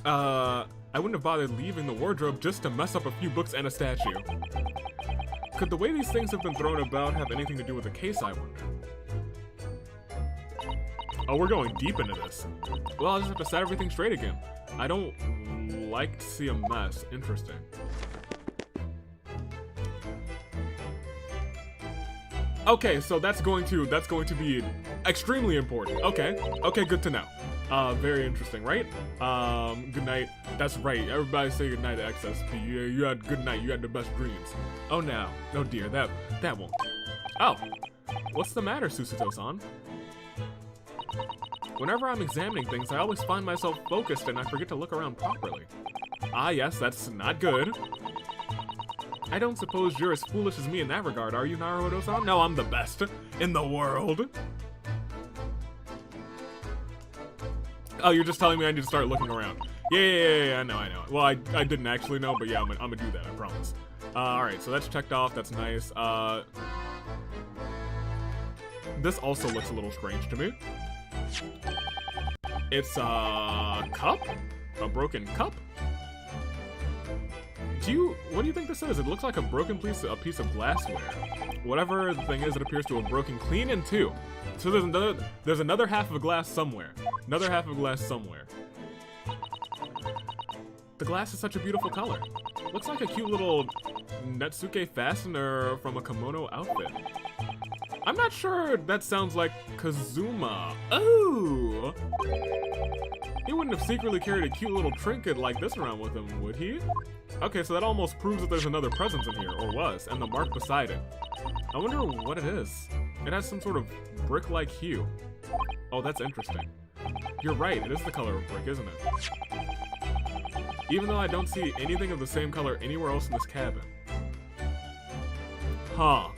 I wouldn't have bothered leaving the wardrobe just to mess up a few books and a statue. Could the way these things have been thrown about have anything to do with the case, I wonder? Oh, we're going deep into this. Well, I'll just have to set everything straight again. I don't like to see a mess. Interesting. Okay, so that's going to be extremely important. Okay, good to know. Very interesting, right? Good night. That's right. Everybody say good night to XSP. You had good night. You had the best dreams. Oh no. Oh dear. That won't. Oh. What's the matter, Susato-san? Whenever I'm examining things, I always find myself focused and I forget to look around properly. Ah, yes, that's not good. I don't suppose you're as foolish as me in that regard, are you, Naruhodo-san? No, I'm the best in the world. Oh, you're just telling me I need to start looking around. Yeah, I know. Well, I didn't actually know, but yeah, I'm gonna do that, I promise. Alright, so that's checked off, that's nice. This also looks a little strange to me. It's a cup? A broken cup? What do you think this is? It looks like a broken piece of glassware. Whatever the thing is, it appears to have broken clean in two. So there's another half of a glass somewhere. Another half of a glass somewhere. The glass is such a beautiful color. Looks like a cute little Netsuke fastener from a kimono outfit. I'm not sure that sounds like Kazuma. Oh! He wouldn't have secretly carried a cute little trinket like this around with him, would he? Okay, so that almost proves that there's another presence in here, or was, and the mark beside it. I wonder what it is. It has some sort of brick-like hue. Oh, that's interesting. You're right, it is the color of brick, isn't it? Even though I don't see anything of the same color anywhere else in this cabin. Huh.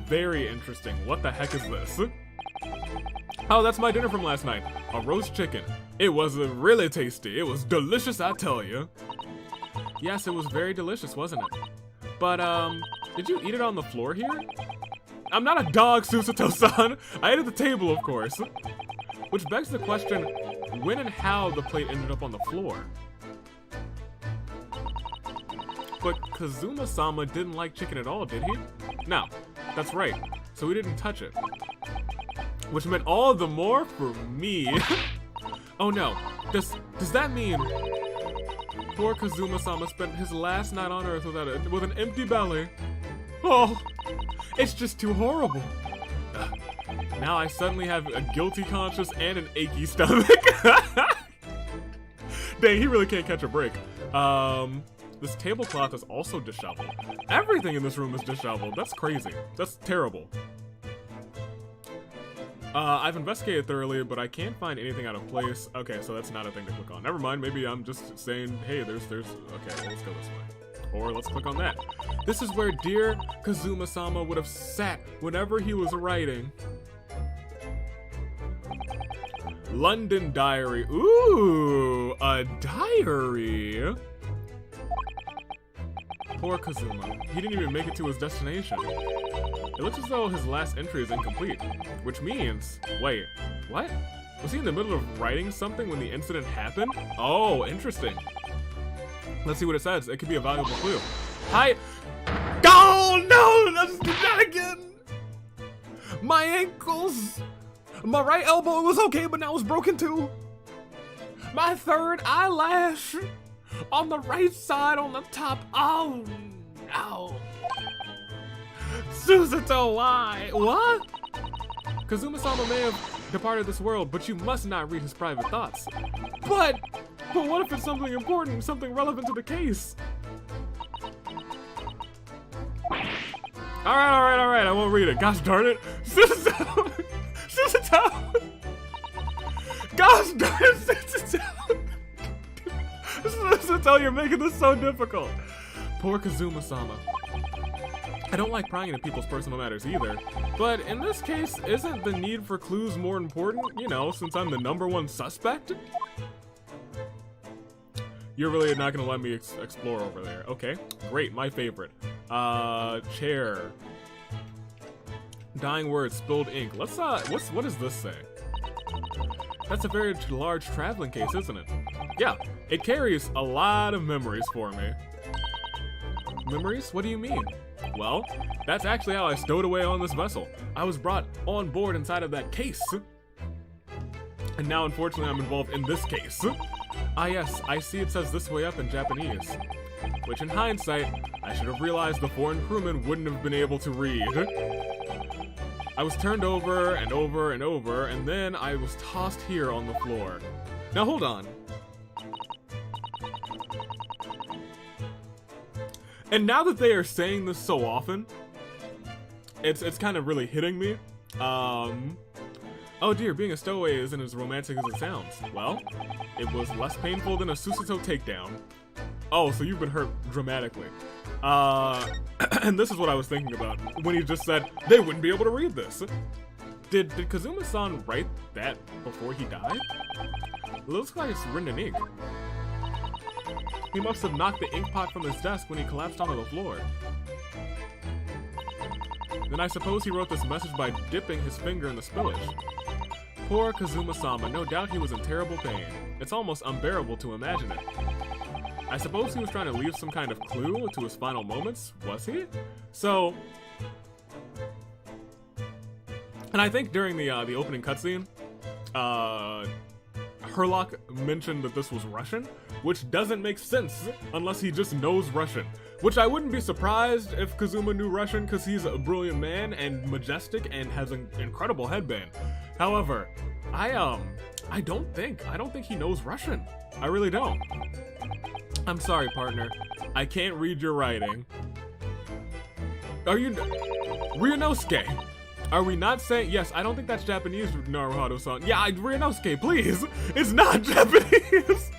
Very interesting. What the heck is this? Oh, that's my dinner from last night. A roast chicken. It was really tasty. It was delicious, I tell you. Yes, it was very delicious, wasn't it? But, did you eat it on the floor here? I'm not a dog, Susato-san. I ate at the table, of course. Which begs the question, when and how the plate ended up on the floor. But Kazuma-sama didn't like chicken at all, did he? No, that's right. So he didn't touch it. Which meant all the more for me. Oh no, does that mean poor Kazuma-sama spent his last night on Earth with an empty belly? Oh, it's just too horrible. Now I suddenly have a guilty conscience and an achy stomach. Dang, he really can't catch a break. This tablecloth is also disheveled. Everything in this room is disheveled. That's crazy. That's terrible. I've investigated thoroughly, but I can't find anything out of place. Okay, so that's not a thing to click on. Never mind, maybe I'm just saying, hey, there's, okay, well, let's go this way. Or let's click on that. This is where dear Kazuma-sama would have sat whenever he was writing. London Diary. Ooh, a diary. Poor Kazuma. He didn't even make it to his destination. It looks as though his last entry is incomplete, which means... Wait, what? Was he in the middle of writing something when the incident happened? Oh, interesting. Let's see what it says. It could be a valuable clue. Hi! Oh, no! Let's do that again! My ankles! My right elbow was okay, but now it's broken too. My third eyelash! On the right side, on the top. Oh, no. Susato, why? What? Kazuma-sama may have departed this world, but you must not read his private thoughts. But what if it's something important, something relevant to the case? Alright, I won't read it. Gosh darn it. Susato! Susato! Gosh darn it, Susato! Susato, you're making this so difficult. Poor Kazuma-sama. I don't like prying into people's personal matters either, but in this case, isn't the need for clues more important? You know, since I'm the #1 suspect? You're really not gonna let me explore over there. Okay, great, my favorite. Chair. Dying words, spilled ink. Let's, what does this say? That's a very large traveling case, isn't it? Yeah, it carries a lot of memories for me. Memories? What do you mean? Well, that's actually how I stowed away on this vessel. I was brought on board inside of that case. And now, unfortunately, I'm involved in this case. Ah yes, I see it says this way up in Japanese. Which in hindsight, I should have realized the foreign crewman wouldn't have been able to read. I was turned over and over and over, and then I was tossed here on the floor. Now hold on. And now that they are saying this so often, it's kind of really hitting me. Oh dear, being a stowaway isn't as romantic as it sounds. Well, it was less painful than a Susato takedown. Oh, so you've been hurt dramatically. And this is what I was thinking about when he just said they wouldn't be able to read this. Did Kazuma-san write that before he died? It looks like it's written in ink. He must have knocked the ink pot from his desk when he collapsed onto the floor. Then I suppose he wrote this message by dipping his finger in the spillage. Poor Kazuma-sama, no doubt he was in terrible pain. It's almost unbearable to imagine it. I suppose he was trying to leave some kind of clue to his final moments, was he? So... And I think during the opening cutscene, Herlock mentioned that this was Russian, which doesn't make sense unless he just knows Russian. Which I wouldn't be surprised if Kazuma knew Russian because he's a brilliant man and majestic and has an incredible headband. However, I don't think he knows Russian. I really don't. I'm sorry, partner. I can't read your writing. Ryunosuke. Are we not saying, yes, I don't think that's Japanese, Naruto-san. Yeah, Ryunosuke, please. It's not Japanese.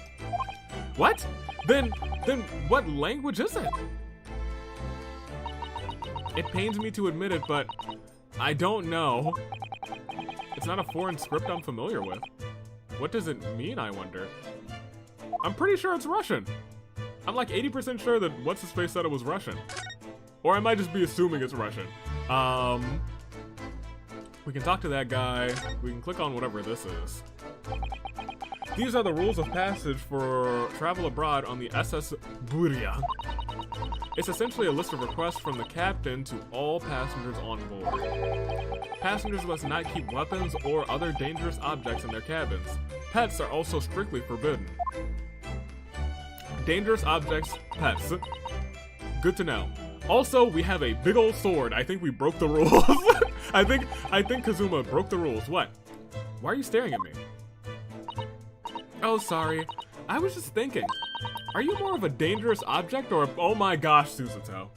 What? Then what language is it? It pains me to admit it, but I don't know. It's not a foreign script I'm familiar with. What does it mean, I wonder? I'm pretty sure it's Russian. I'm like 80% sure that What's-His-Face said it was Russian. Or I might just be assuming it's Russian. We can talk to that guy. We can click on whatever this is. These are the rules of passage for travel abroad on the SS Burya. It's essentially a list of requests from the captain to all passengers on board. Passengers must not keep weapons or other dangerous objects in their cabins. Pets are also strictly forbidden. Dangerous objects, pets. Good to know. Also, we have a big old sword. I think we broke the rules. I think Kazuma broke the rules. What? Why are you staring at me? Oh, sorry. I was just thinking. Are you more of a dangerous object or oh my gosh, Suzuto.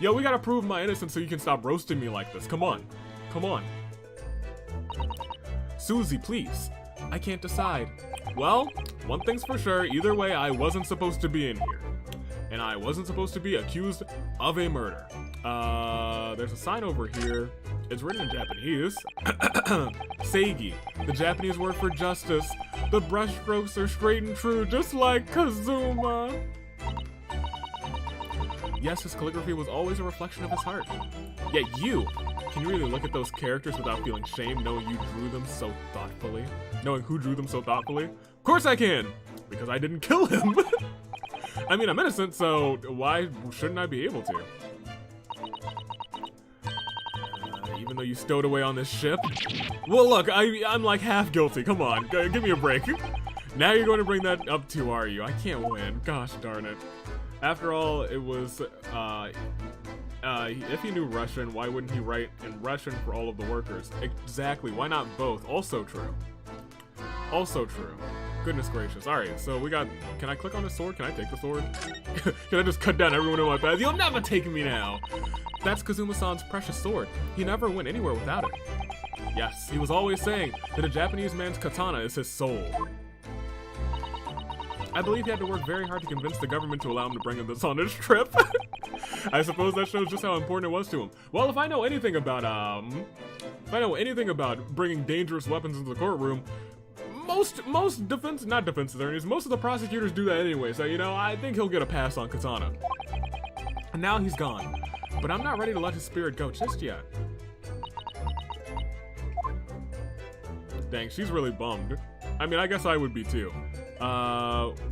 Yo, we gotta prove my innocence so you can stop roasting me like this. Come on. Come on. Susie, please. I can't decide. Well, one thing's for sure. Either way, I wasn't supposed to be in here. And I wasn't supposed to be accused of a murder. There's a sign over here. It's written in Japanese. Seigi, the Japanese word for justice. The brushstrokes are straight and true, just like Kazuma. Yes, his calligraphy was always a reflection of his heart. Yet you, can you really look at those characters without feeling shame knowing you drew them so thoughtfully? Knowing who drew them so thoughtfully? Of course I can! Because I didn't kill him! I mean, I'm innocent, so why shouldn't I be able to? Even though you stowed away on this ship? Well, look, I'm like half guilty. Come on, give me a break. Now you're going to bring that up too, are you? I can't win. Gosh darn it. After all, it was, if he knew Russian, why wouldn't he write in Russian for all of the workers? Exactly, why not both? Also true. Also true. Goodness gracious. Alright, so we got, can I click on the sword? Can I take the sword? Can I just cut down everyone in my path? You'll never take me now! That's Kazuma-san's precious sword. He never went anywhere without it. Yes, he was always saying that a Japanese man's katana is his soul. I believe he had to work very hard to convince the government to allow him to bring him this on his trip. I suppose that shows just how important it was to him. Well, if I know anything about, bringing dangerous weapons into the courtroom, most not defense attorneys, most of the prosecutors do that anyway, so, you know, I think he'll get a pass on katana. And now he's gone. But I'm not ready to let his spirit go just yet. Dang, she's really bummed. I mean, I guess I would be too.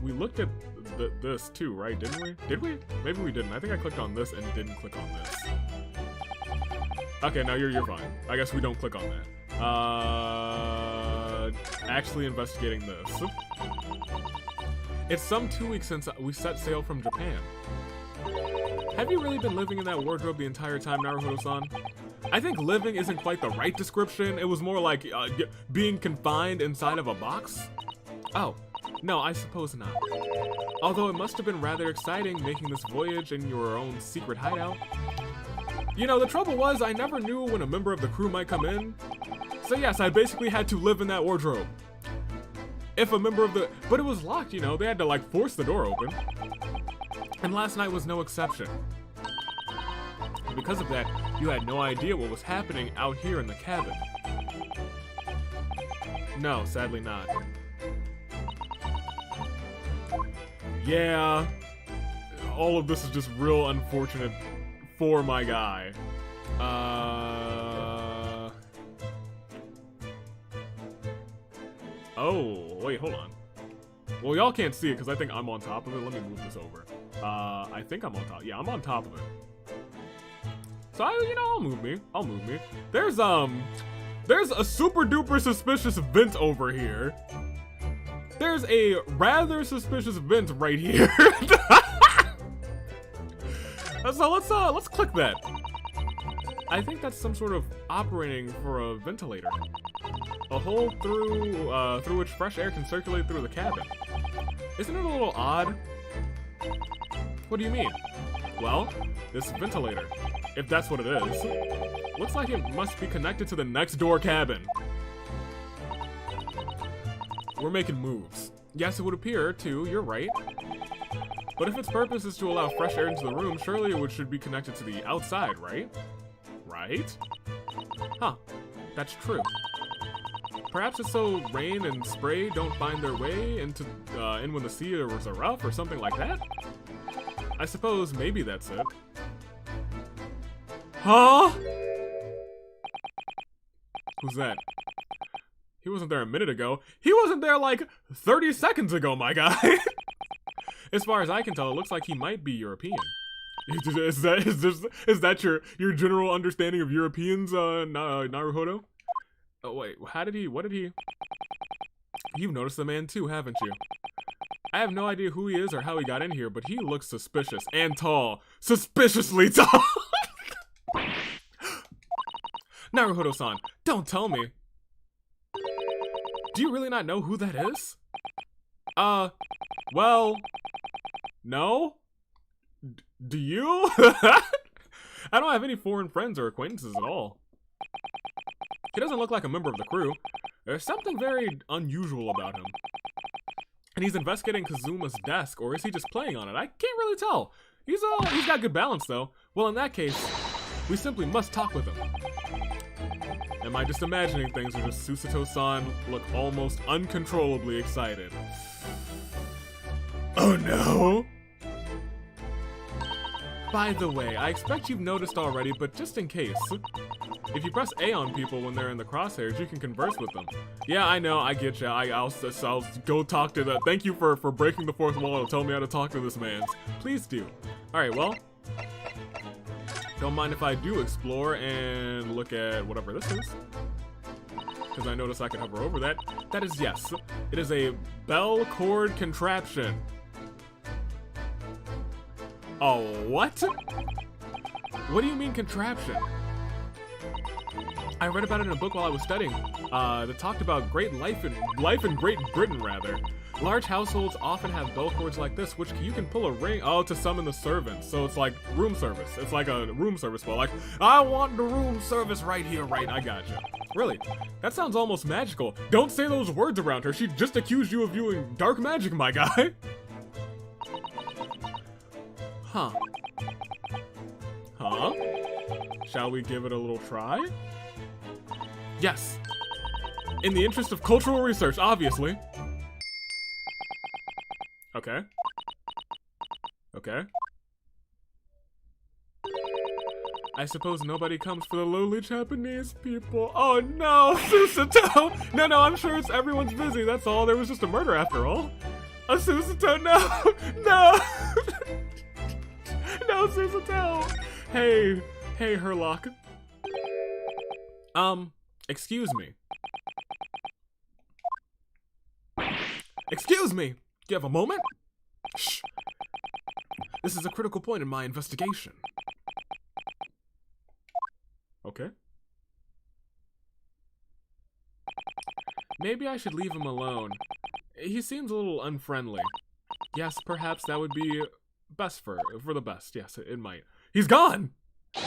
We looked at this too, right? Didn't we? Did we? Maybe we didn't. I think I clicked on this and didn't click on this. Okay, now you're fine. I guess we don't click on that. Actually investigating this. It's some 2 weeks since we set sail from Japan. Have you really been living in that wardrobe the entire time, Naruto-san? I think living isn't quite the right description. It was more like being confined inside of a box. Oh, no, I suppose not. Although it must have been rather exciting making this voyage in your own secret hideout. You know, the trouble was I never knew when a member of the crew might come in. So yes, I basically had to live in that wardrobe. If a member of the... But it was locked, you know. They had to, like, force the door open. And last night was no exception. And because of that, you had no idea what was happening out here in the cabin. No, sadly not. Yeah, all of this is just real unfortunate for my guy. Oh, wait, hold on. Well, y'all can't see it because I think I'm on top of it. Let me move this over. I think I'm on top. Yeah, I'm on top of it. So, you know, I'll move me. There's a super duper suspicious vent over here. There's a rather suspicious vent right here. So let's click that. I think that's some sort of operating for a ventilator. A hole through which fresh air can circulate through the cabin. Isn't it a little odd? What do you mean? Well, this ventilator. If that's what it is. Looks like it must be connected to the next door cabin. We're making moves. Yes, it would appear to, you're right. But if its purpose is to allow fresh air into the room, surely it should be connected to the outside, right? Right? Huh, that's true. Perhaps it's so rain and spray don't find their way into in when the seas are rough or something like that? I suppose maybe that's it. Huh? Who's that? He wasn't there a minute ago. He wasn't there like 30 seconds ago, my guy. As far as I can tell, it looks like he might be European. Is that your general understanding of Europeans, Naruhodo? Oh wait, what did he? You've noticed the man too, haven't you? I have no idea who he is or how he got in here, but he looks suspicious and tall. Suspiciously tall! Naruhodo-san, don't tell me. Do you really not know who that is? Well, no? Do you? I don't have any foreign friends or acquaintances at all. He doesn't look like a member of the crew. There's something very unusual about him. And he's investigating Kazuma's desk, or is he just playing on it? I can't really tell. He's got good balance though. Well, in that case, we simply must talk with him. Am I just imagining things, or does Susato-san look almost uncontrollably excited? Oh no! By the way, I expect you've noticed already, but just in case, if you press A on people when they're in the crosshairs, you can converse with them. Yeah, I know, I get ya. I'll go talk to the. Thank you for breaking the fourth wall to tell me how to talk to this man. Please do. Alright, well, don't mind if I do explore and look at whatever this is. Because I noticed I can hover over that. That is, yes, it is a bell cord contraption. Oh, what? What do you mean contraption? I read about it in a book while I was studying that talked about life in Great Britain, rather. Large households often have bell cords like this, which you can pull a ring to summon the servants. So it's like room service. It's like a room service bell. Like, I want the room service right here, right? I gotcha. Really? That sounds almost magical. Don't say those words around her. She just accused you of doing dark magic, my guy. Huh. Huh? Shall we give it a little try? Yes. In the interest of cultural research, obviously. Okay. Okay. I suppose nobody comes for the lowly Japanese people. Oh no, Susato! No, I'm sure everyone's busy, that's all. There was just a murder after all. A Susato, no! No! No, Susato! Hey, Herlock. Excuse me. Excuse me! Do you have a moment? Shh. This is a critical point in my investigation. Okay. Maybe I should leave him alone. He seems a little unfriendly. Yes, perhaps that would be best for the best. Yes, it might. He's gone!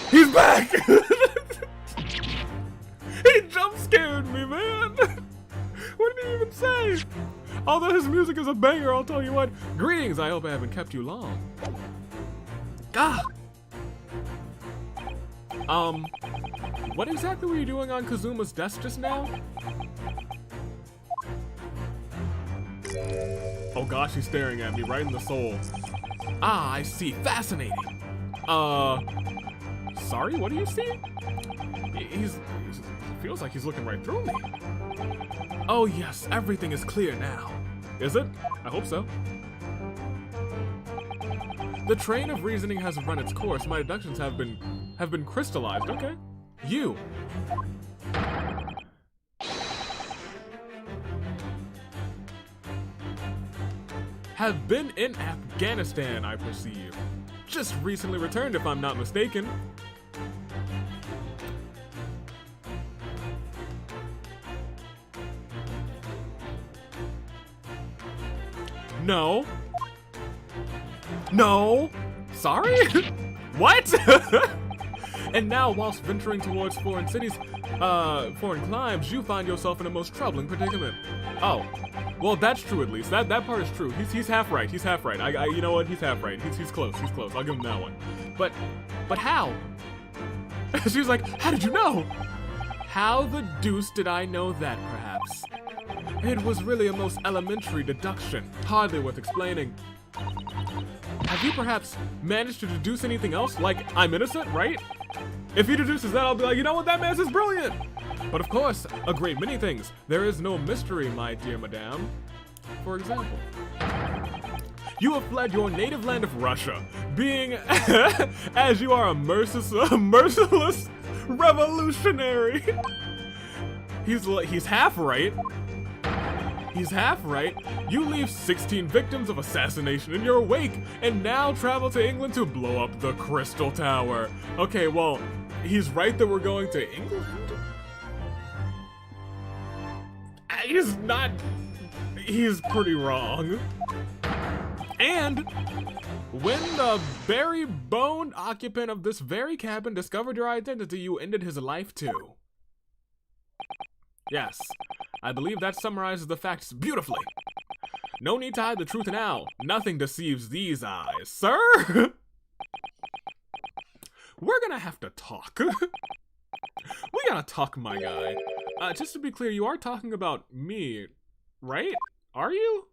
He's back! He jump scared me, man! What did he even say? Although his music is a banger, I'll tell you what. Greetings, I hope I haven't kept you long. Ah! What exactly were you doing on Kazuma's desk just now? Oh gosh, he's staring at me right in the soul. Ah, I see. Fascinating. Sorry, what do you see? He's feels like he's looking right through me. Oh yes, everything is clear now. Is it? I hope so. The train of reasoning has run its course. My deductions have been crystallized. Okay. You. Have been in Afghanistan, I perceive. Just recently returned, if I'm not mistaken. No. No. Sorry? What? And now, whilst venturing towards foreign cities, foreign climes, you find yourself in a most troubling predicament. Oh, well, that's true at least. That part is true. He's half right. He's half right. You know what? He's half right. He's close. He's close. I'll give him that one. But how? She was like, how did you know? How the deuce did I know that, perhaps? It was really a most elementary deduction, hardly worth explaining. Have you perhaps managed to deduce anything else? Like, I'm innocent, right? If he deduces that, I'll be like, you know what, that man's is brilliant! But of course, a great many things. There is no mystery, my dear madame. For example, you have fled your native land of Russia, being, as you are a merciless revolutionary. He's half right. He's half right. You leave 16 victims of assassination in your wake and now travel to England to blow up the Crystal Tower. Okay, well, he's right that we're going to England? He's not. He's pretty wrong. And when the berry-boned occupant of this very cabin discovered your identity, you ended his life too. Yes, I believe that summarizes the facts beautifully. No need to hide the truth now. Nothing deceives these eyes, sir. We're gonna have to talk. We gotta talk, my guy. Just to be clear, you are talking about me, right? Are you?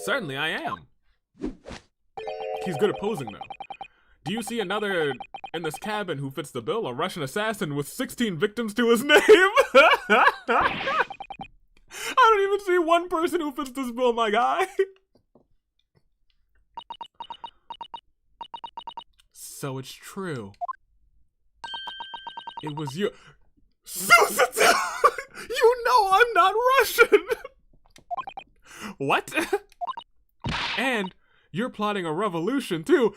Certainly I am. He's good at posing, though. Do you see another in this cabin who fits the bill? A Russian assassin with 16 victims to his name? I don't even see one person who fits this bill, my guy. So it's true. It was you. Susan! You know I'm not Russian! What? And you're plotting a revolution, too.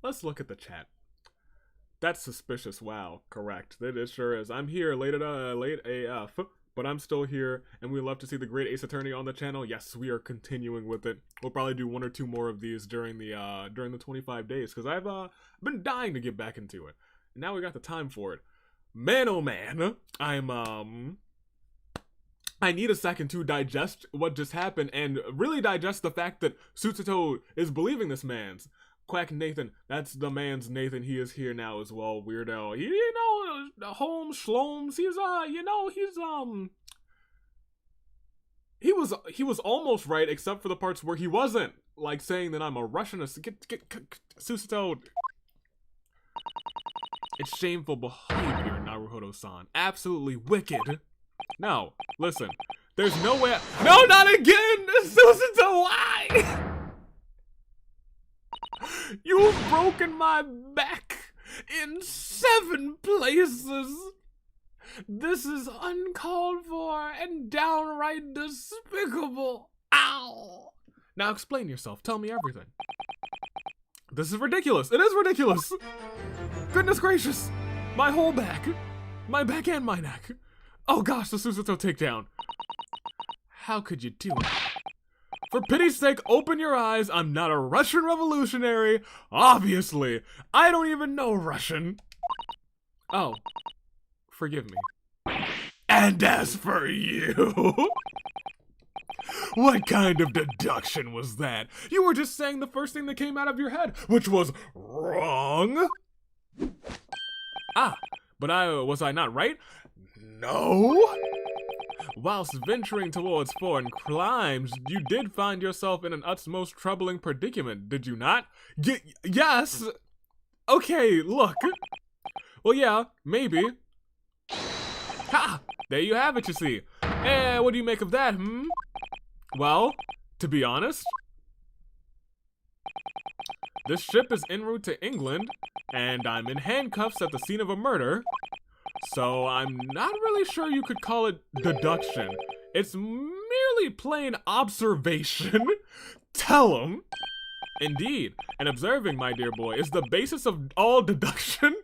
Let's look at the chat. That's suspicious. Wow, correct. It sure is. I'm here late AF, but I'm still here, and we love to see the great Ace Attorney on the channel. Yes, we are continuing with it. We'll probably do 1 or 2 more of these during the 25 days, because I've been dying to get back into it. And now we got the time for it. Man, oh man, I need a second to digest what just happened, and really digest the fact that Susato is believing this man's. Quack Nathan, that's the man's Nathan. He is here now as well, weirdo. Holmes, Shlomes, he was almost right, except for the parts where he wasn't, like saying that I'm a Russian. Susato. It's shameful behavior, Naruhodo-san. Absolutely wicked. No, listen. There's no way. No, not again! Susato, why? You've broken my back in 7 places. This is uncalled for and downright despicable. Ow! Now explain yourself. Tell me everything. This is ridiculous. It is ridiculous. Goodness gracious. My whole back. My back and my neck. Oh gosh, the Susato takedown. How could you do it? For pity's sake, open your eyes. I'm not a Russian revolutionary. Obviously. I don't even know Russian. Oh. Forgive me. And as for you... What kind of deduction was that? You were just saying the first thing that came out of your head, which was wrong. Ah, but was I not right? No. Whilst venturing towards foreign climes, you did find yourself in an utmost troubling predicament, did you not? Yes! Okay, look. Well, yeah, maybe. Ha! There you have it, you see. What do you make of that, Well, to be honest, this ship is en route to England, and I'm in handcuffs at the scene of a murder. So I'm not really sure you could call it deduction. It's merely plain observation. Tell him. Indeed, and observing, my dear boy, is the basis of all deduction.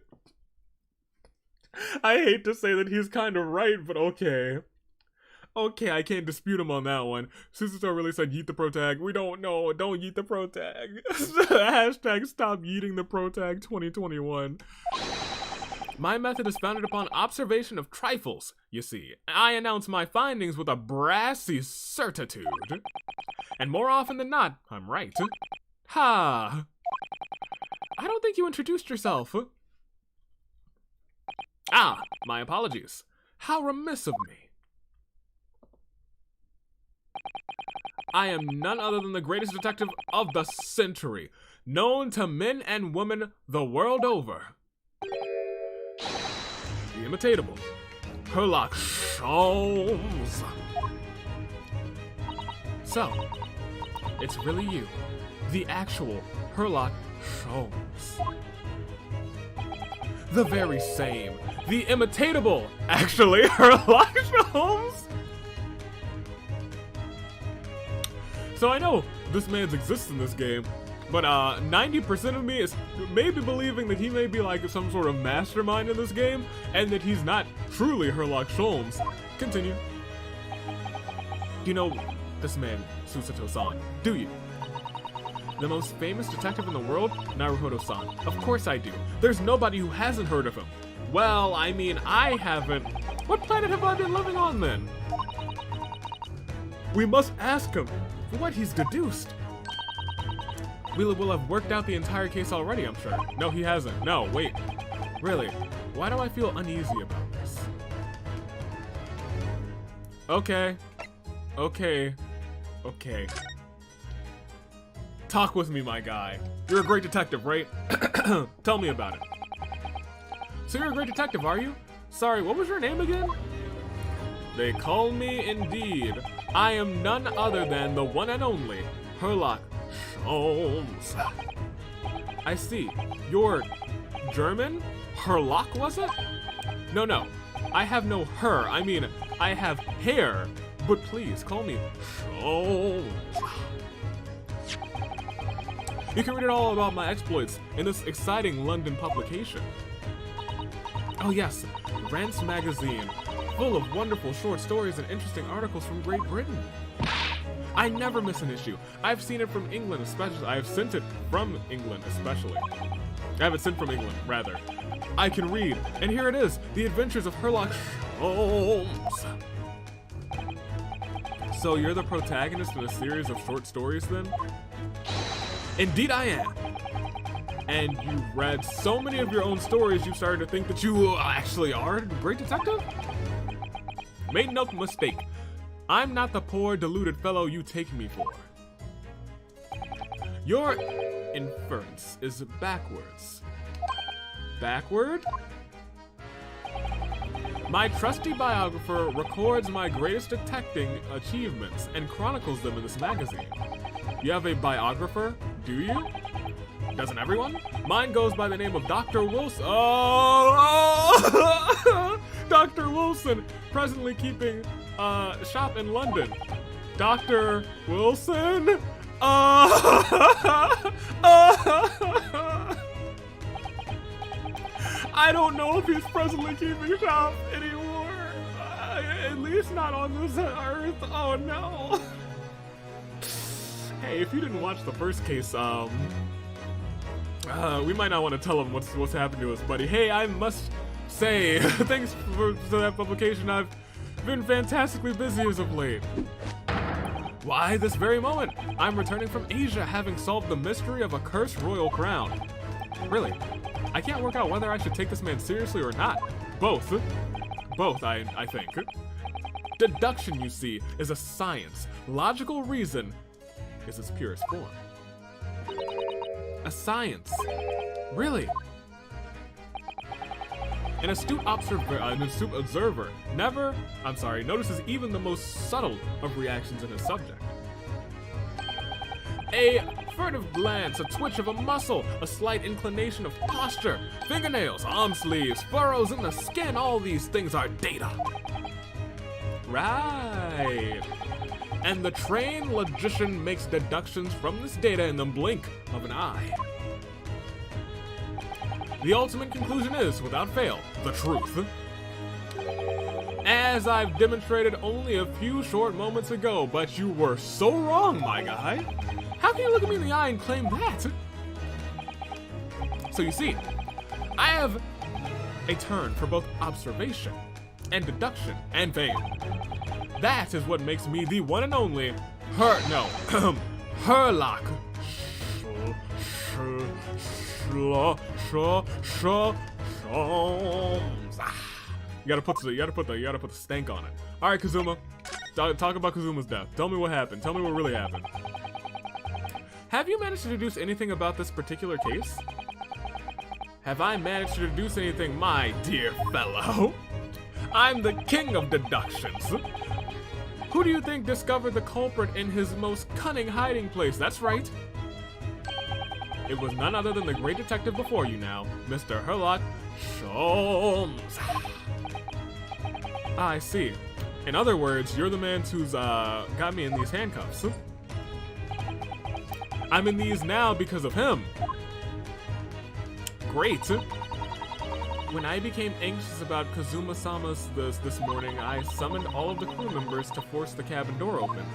I hate to say that he's kind of right, but okay. Okay, I can't dispute him on that one. Susato really said yeet the protag. We don't know. Don't yeet the protag. Hashtag stop yeeting the protag 2021. My method is founded upon observation of trifles, you see. I announce my findings with a brassy certitude. And more often than not, I'm right. Ha! I don't think you introduced yourself. Ah, my apologies. How remiss of me. I am none other than the greatest detective of the century, known to men and women the world over. The imitatable Sherlock Holmes. So, it's really you, the actual Sherlock Holmes. The very same, the imitatable, actually, Sherlock Holmes. So I know this man's exists in this game, but 90% of me is maybe believing that he may be like some sort of mastermind in this game, and that he's not truly Sherlock Holmes. Continue. You know this man, Susato-san, do you? The most famous detective in the world, Naruhodo-san. Of course I do. There's nobody who hasn't heard of him. Well, I mean, I haven't. What planet have I been living on then? We must ask him for what he's deduced. Will have worked out the entire case already, I'm sure. No, he hasn't. No, wait. Really, why do I feel uneasy about this? Okay. Talk with me, my guy. You're a great detective, right? Tell me about it. So you're a great detective, are you? Sorry, what was your name again? They call me indeed. I am none other than the one and only Sherlock Holmes. I see. You're German? Herlock, was it? No. I have no her. I mean, I have hair. But please, call me Holmes. You can read it all about my exploits in this exciting London publication. Oh yes, Rant's magazine, full of wonderful short stories and interesting articles from Great Britain. I never miss an issue. I've seen it from England especially. I have sent it from England especially. I have it sent from England, rather. I can read, and here it is, The Adventures of Sherlock Holmes. So you're the protagonist in a series of short stories then? Indeed I am. And you read so many of your own stories you started to think that you actually are a great detective? Made no mistake. I'm not the poor, deluded fellow you take me for. Your inference is backwards. Backward? My trusty biographer records my greatest detecting achievements and chronicles them in this magazine. You have a biographer, do you? Doesn't everyone? Mine goes by the name of Dr. Wilson. Oh! Dr. Wilson, presently keeping shop in London. Dr. Wilson? I don't know if he's presently keeping shop anymore. At least not on this earth. Oh no. Hey, if you didn't watch the first case, we might not want to tell him what's happened to us, buddy. Hey, I must say, thanks for that publication. I've been fantastically busy as of late. Why, this very moment, I'm returning from Asia, having solved the mystery of a cursed royal crown. Really, I can't work out whether I should take this man seriously or not. Both, I think. Deduction, you see, is a science. Logical reason is its purest form. A science. Really? An astute observer notices even the most subtle of reactions in his subject. A furtive glance, a twitch of a muscle, a slight inclination of posture, fingernails, arm sleeves, furrows in the skin, all these things are data. Right. And the trained logician makes deductions from this data in the blink of an eye. The ultimate conclusion is, without fail, the truth. As as I've demonstrated only a few short moments ago, but you were so wrong, my guy. How can you look at me in the eye and claim that? So you see, I have a turn for both observation and deduction and fame. That is what makes me the one and only Herlock. You gotta put the stank on it. All right, Kazuma. Talk about Kazuma's death. Tell me what happened. Tell me what really happened. Have you managed to deduce anything about this particular case? Have I managed to deduce anything, my dear fellow? I'm the king of deductions. Who do you think discovered the culprit in his most cunning hiding place? That's right. It was none other than the great detective before you now, Mr. Herlock Sholmes. I see. In other words, you're the man who's got me in these handcuffs. I'm in these now because of him. Great. When I became anxious about Kazuma-sama's this morning, I summoned all of the crew members to force the cabin door open.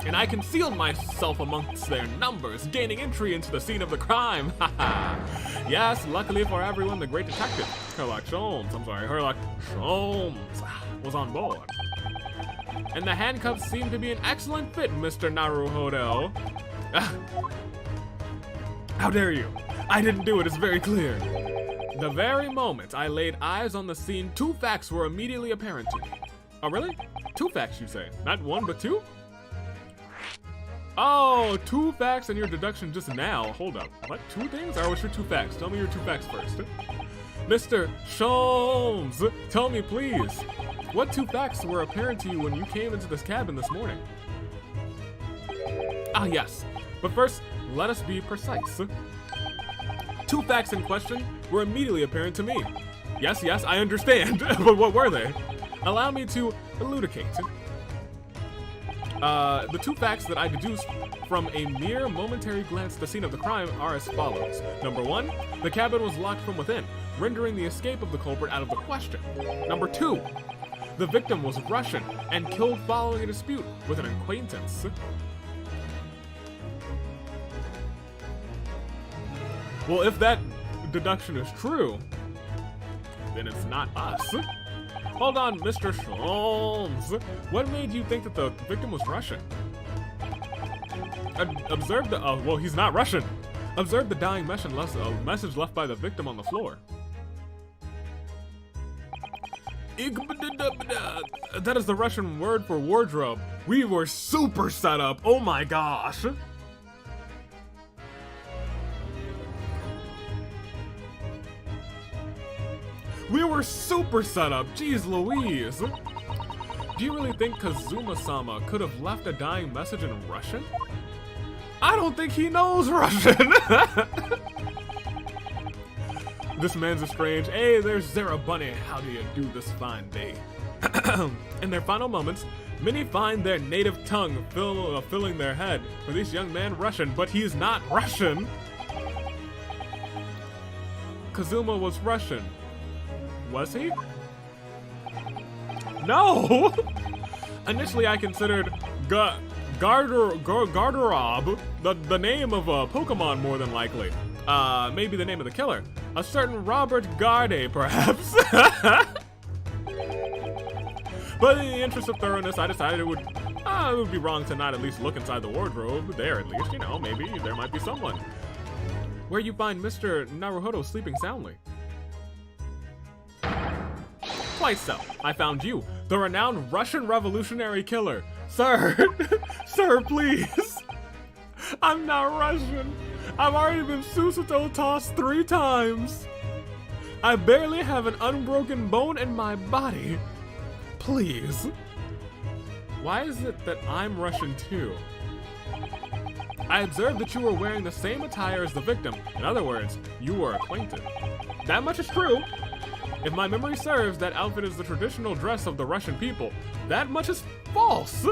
And I concealed myself amongst their numbers, gaining entry into the scene of the crime. Yes, luckily for everyone, the great detective, Herlock Sholmes was on board. And the handcuffs seem to be an excellent fit, Mr. Naruhodo. How dare you? I didn't do it, it's very clear. The very moment I laid eyes on the scene, two facts were immediately apparent to me. Oh, really? Two facts, you say? Not one, but two? Oh, two facts and your deduction just now. Hold up. What? Two things? Or what's your two facts? Tell me your two facts first. Mr. Sholmes, tell me please, what two facts were apparent to you when you came into this cabin this morning? Ah, yes. But first, let us be precise. Two facts in question were immediately apparent to me. Yes, I understand. But what were they? Allow me to elucidate. The two facts that I deduced from a mere momentary glance at the scene of the crime are as follows. Number one, the cabin was locked from within, rendering the escape of the culprit out of the question. Number two, the victim was Russian and killed following a dispute with an acquaintance. Well, if that deduction is true, then it's not us. Hold on, Mr. Sholmes. What made you think that the victim was Russian? Observe the, well, he's not Russian. Observe the dying message left by the victim on the floor. That is the Russian word for wardrobe. We were super set up. Oh my gosh. We were super set up. Jeez Louise. Do you really think Kazuma-sama could have left a dying message in Russian? I don't think he knows Russian. This man's a strange. Hey, there's Zara Bunny. How do you do this fine day? In their final moments, many find their native tongue filling their head. For this young man Russian, but he's not Russian. Kazuma was Russian. Was he? No! Initially I considered Garderob the name of a Pokemon more than likely. Maybe the name of the killer. A certain Robert Garde, perhaps. But in the interest of thoroughness, I decided it would be wrong to not at least look inside the wardrobe. There, at least, you know, maybe there might be someone. Where you find Mr. Naruhodo sleeping soundly. Quite so. I found you, the renowned Russian revolutionary killer. Sir, sir, please. I'm not Russian. I've already been Susato tossed 3 times. I barely have an unbroken bone in my body. Please. Why is it that I'm Russian too? I observed that you were wearing the same attire as the victim. In other words, you were acquainted. That much is true. If my memory serves, that outfit is the traditional dress of the Russian people. That much is false.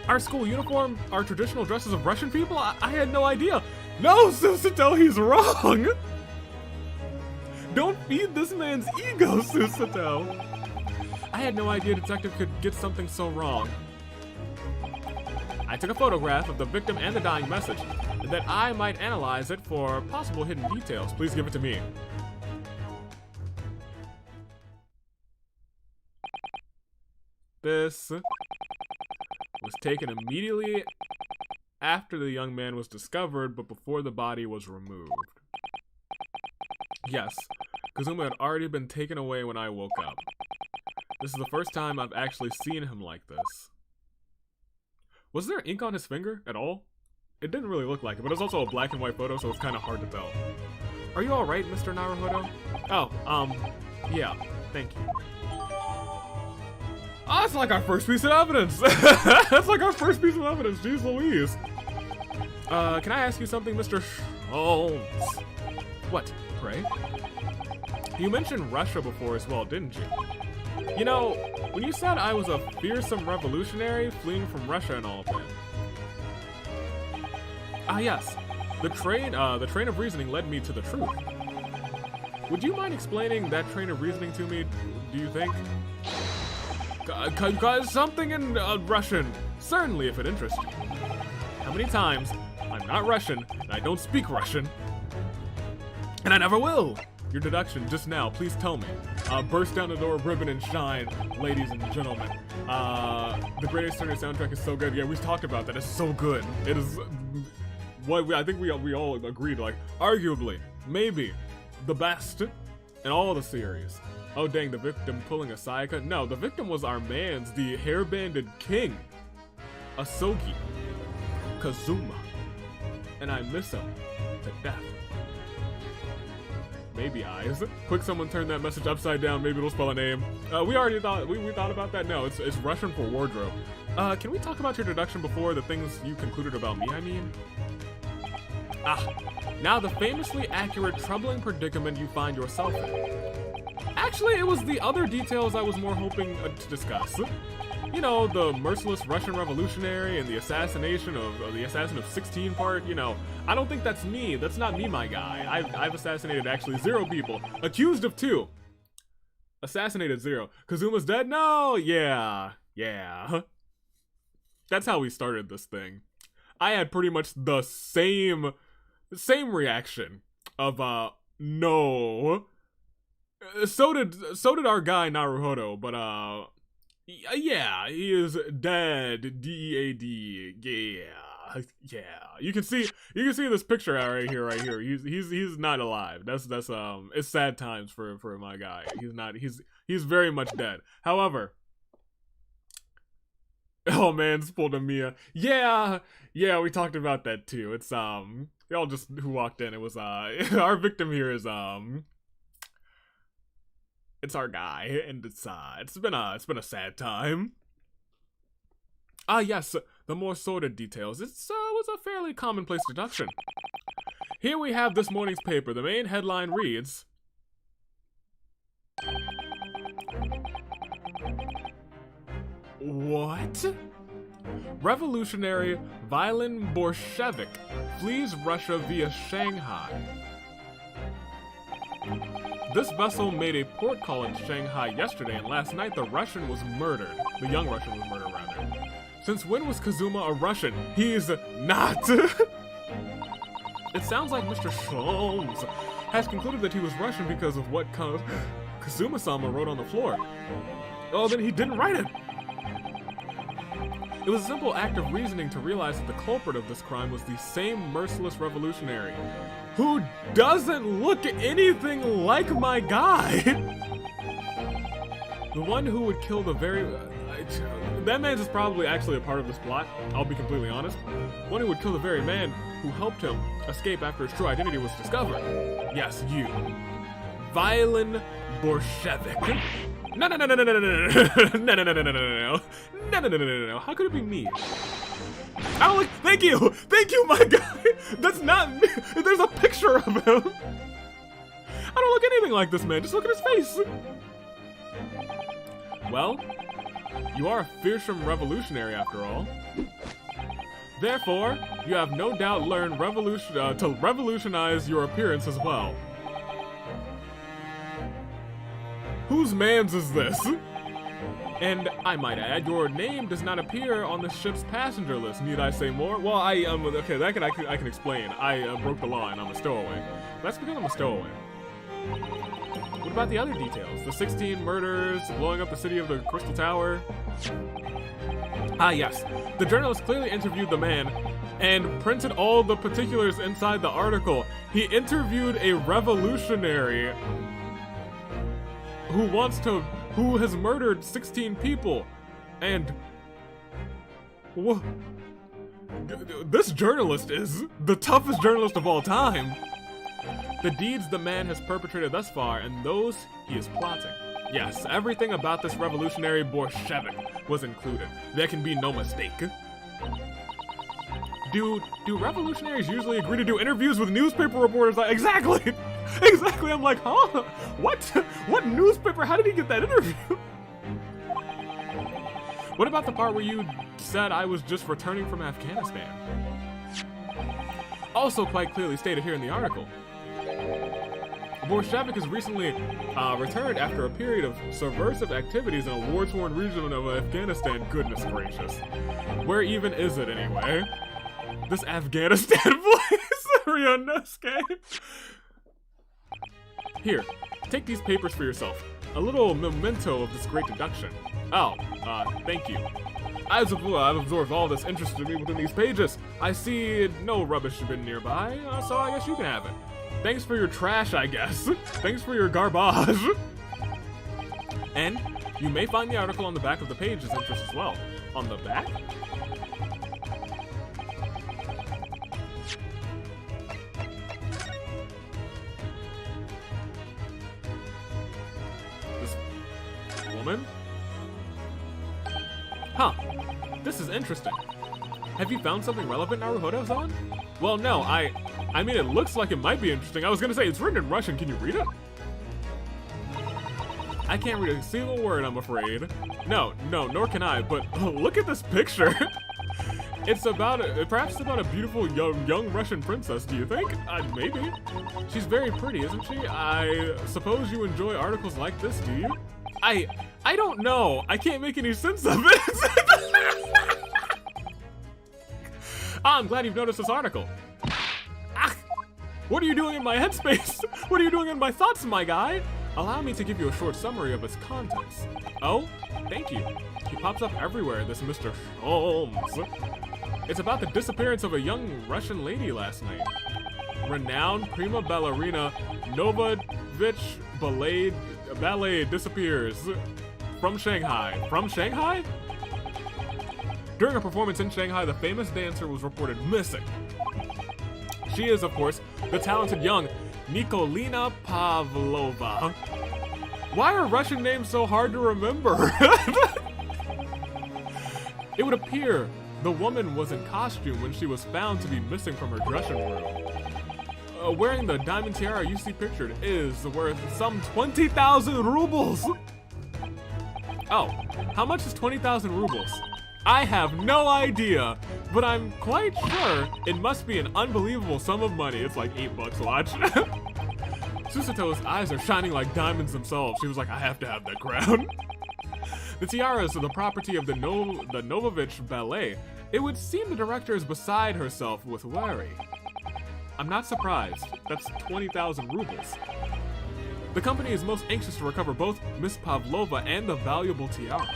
Our school uniform are traditional dresses of Russian people? I had no idea. No, Susato, he's wrong. Don't feed this man's ego, Susato. I had no idea Detective could get something so wrong. I took a photograph of the victim and the dying message, that I might analyze it for possible hidden details. Please give it to me. This was taken immediately after the young man was discovered, but before the body was removed. Yes, Kazuma had already been taken away when I woke up. This is the first time I've actually seen him like this. Was there ink on his finger at all? It didn't really look like it, but it's also a black and white photo, so it's kind of hard to tell. Are you alright, Mr. Naruhodo? Oh, yeah, thank you. Oh, that's like our first piece of evidence! That's like our first piece of evidence, jeez Louise. Can I ask you something, Mr. Holmes? What, pray? You mentioned Russia before as well, didn't you? You know, when you said I was a fearsome revolutionary fleeing from Russia and all of that. Ah yes, the train of reasoning led me to the truth. Would you mind explaining that train of reasoning to me, do you think? Something in Russian, certainly if it interests you. How many times I'm not Russian and I don't speak Russian, and I never will? Your deduction just now, please tell me. Burst down the door, ribbon and shine, ladies and gentlemen. The Greatest Turner soundtrack is so good. Yeah, we've talked about that. It's so good. It is what I think we all agreed, like, arguably, maybe, the best in all the series. Oh dang, the victim pulling a Sayaka? No, the victim was our man's, the hair-banded king, Asogi, Kazuma, and I miss him to death. Maybe eyes. Quick, someone turn that message upside down. Maybe it'll spell a name. We already thought we thought about that. No, it's Russian for wardrobe. Can we talk about your deduction before the things you concluded about me? I mean, now the famously accurate, troubling predicament you find yourself in. Actually, it was the other details I was more hoping to discuss. You know, the merciless Russian revolutionary and the assassination of the assassin of 16 part. You know, I don't think that's me. That's not me, my guy. I've assassinated actually 0 people, accused of 2. Assassinated 0. Kazuma's dead? No. Yeah. That's how we started this thing. I had pretty much the same reaction of no. So did our guy Naruhodo, but yeah, he is dead. D-E-A-D. Yeah. You can see this picture right here. He's not alive. That's it's sad times for my guy. He's very much dead. However, oh man, spoiled a Mia. Yeah, we talked about that too. It's y'all just who walked in. It was our victim here is it's our guy, and it's been a sad time. Yes, the more sordid details. It was a fairly commonplace deduction. Here we have this morning's paper. The main headline reads, what? Revolutionary Violin Bolshevik flees Russia via Shanghai. This vessel made a port call in Shanghai yesterday, and last night the Russian was murdered. The young Russian was murdered, rather. Since when was Kazuma a Russian? He's not! It sounds like Mr. Holmes has concluded that he was Russian because of what Kazuma-sama wrote on the floor. Oh, then he didn't write it! It was a simple act of reasoning to realize that the culprit of this crime was the same merciless revolutionary, who doesn't look anything like my guy. The one who would kill the very... that man's is probably actually a part of this plot, I'll be completely honest. One who would kill the very man who helped him escape after his true identity was discovered. Yes, you. Violin Bolshevik. No. How could it be me? I don't look. Thank you, my guy. That's not me. There's a picture of him. I don't look anything like this man. Just look at his face. Well, you are a fearsome revolutionary after all. Therefore, you have no doubt learned to revolutionize your appearance as well. Whose mans is this? And I might add, your name does not appear on the ship's passenger list. Need I say more? Well, okay, that I can explain. I broke the law and I'm a stowaway. That's because I'm a stowaway. What about the other details? The 16 murders, blowing up the city of the Crystal Tower? Ah, yes. The journalist clearly interviewed the man and printed all the particulars inside the article. He interviewed a revolutionary who has murdered 16 people. And this journalist is the toughest journalist of all time. The deeds the man has perpetrated thus far and those he is plotting. Yes, everything about this revolutionary Bolshevik was included. There can be no mistake. Do revolutionaries usually agree to do interviews with newspaper reporters? Exactly! Exactly, I'm like, huh? What? What newspaper? How did he get that interview? What about the part where you said I was just returning from Afghanistan? Also quite clearly stated here in the article. Bolshevik has recently returned after a period of subversive activities in a war-torn region of Afghanistan. Goodness gracious. Where even is it anyway? This Afghanistan place? Ryunosuke? Here, take these papers for yourself. A little memento of this great deduction. Oh, thank you. I've absorbed all this interest in me within these pages. I see no rubbish bin nearby, so I guess you can have it. Thanks for your trash, I guess. Thanks for your garbage. And you may find the article on the back of the page as interest as well. On the back? This woman? Huh. This is interesting. Have you found something relevant, Naruhodo-san? Well, no, I mean, it looks like it might be interesting. I was gonna say, it's written in Russian. Can you read it? I can't read a single word, I'm afraid. No, nor can I, but look at this picture. Perhaps it's about a beautiful young Russian princess, do you think? Maybe. She's very pretty, isn't she? I suppose you enjoy articles like this, do you? I don't know. I can't make any sense of it. I'm glad you've noticed this article. What are you doing in my headspace? What are you doing in my thoughts, my guy? Allow me to give you a short summary of its contents. Oh, thank you. He pops up everywhere, this Mr. Holmes. It's about the disappearance of a young Russian lady last night. Renowned prima ballerina Novovich Ballet disappears from Shanghai. From Shanghai? During a performance in Shanghai, the famous dancer was reported missing. She is, of course, the talented young Nikolina Pavlova. Why are Russian names so hard to remember? It would appear the woman was in costume when she was found to be missing from her dressing room. Wearing the diamond tiara you see pictured is worth some 20,000 rubles. Oh, how much is 20,000 rubles? I have no idea, but I'm quite sure it must be an unbelievable sum of money. It's like $8, watch. Susato's eyes are shining like diamonds themselves. She was like, I have to have that crown. The tiaras are the property of the Novovich Ballet. It would seem the director is beside herself with worry. I'm not surprised. That's 20,000 rubles. The company is most anxious to recover both Miss Pavlova and the valuable tiara.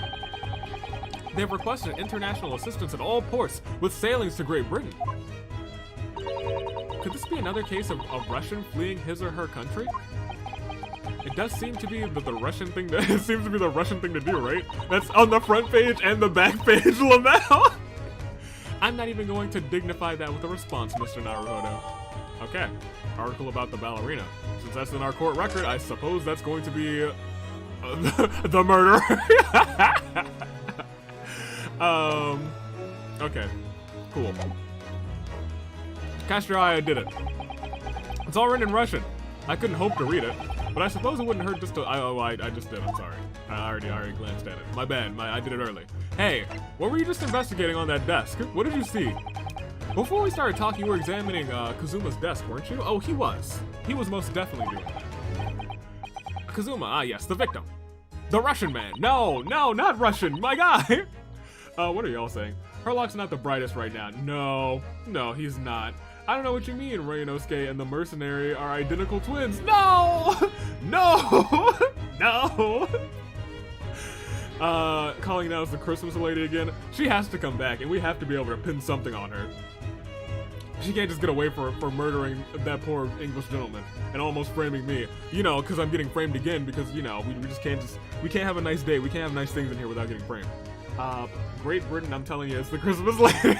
They have requested international assistance at all ports with sailings to Great Britain. Could this be another case of a Russian fleeing his or her country? It does seem to be the Russian thing to do, right? That's on the front page and the back page, Lamel. I'm not even going to dignify that with a response, Mr. Naruhodo. Okay, article about the ballerina. Since that's in our court record, I suppose that's going to be the murderer. Okay, cool. Cast your eye, I did it. It's all written in Russian. I couldn't hope to read it, but I suppose it wouldn't hurt just to. I just did. I'm sorry. I already glanced at it. My bad. I did it early. Hey, what were you just investigating on that desk? What did you see? Before we started talking, you were examining Kazuma's desk, weren't you? Oh, he was. He was most definitely doing that. Kazuma, yes, the victim. The Russian man. No, not Russian. My guy. What are y'all saying? Herlock's not the brightest right now. No, he's not. I don't know what you mean, Ryunosuke and the mercenary are identical twins. No! No! No! Calling out as the Christmas lady again. She has to come back, and we have to be able to pin something on her. She can't just get away for murdering that poor English gentleman and almost framing me. You know, because I'm getting framed again because, you know, we can't have a nice day. We can't have nice things in here without getting framed. Great Britain, I'm telling you, it's the Christmas lady.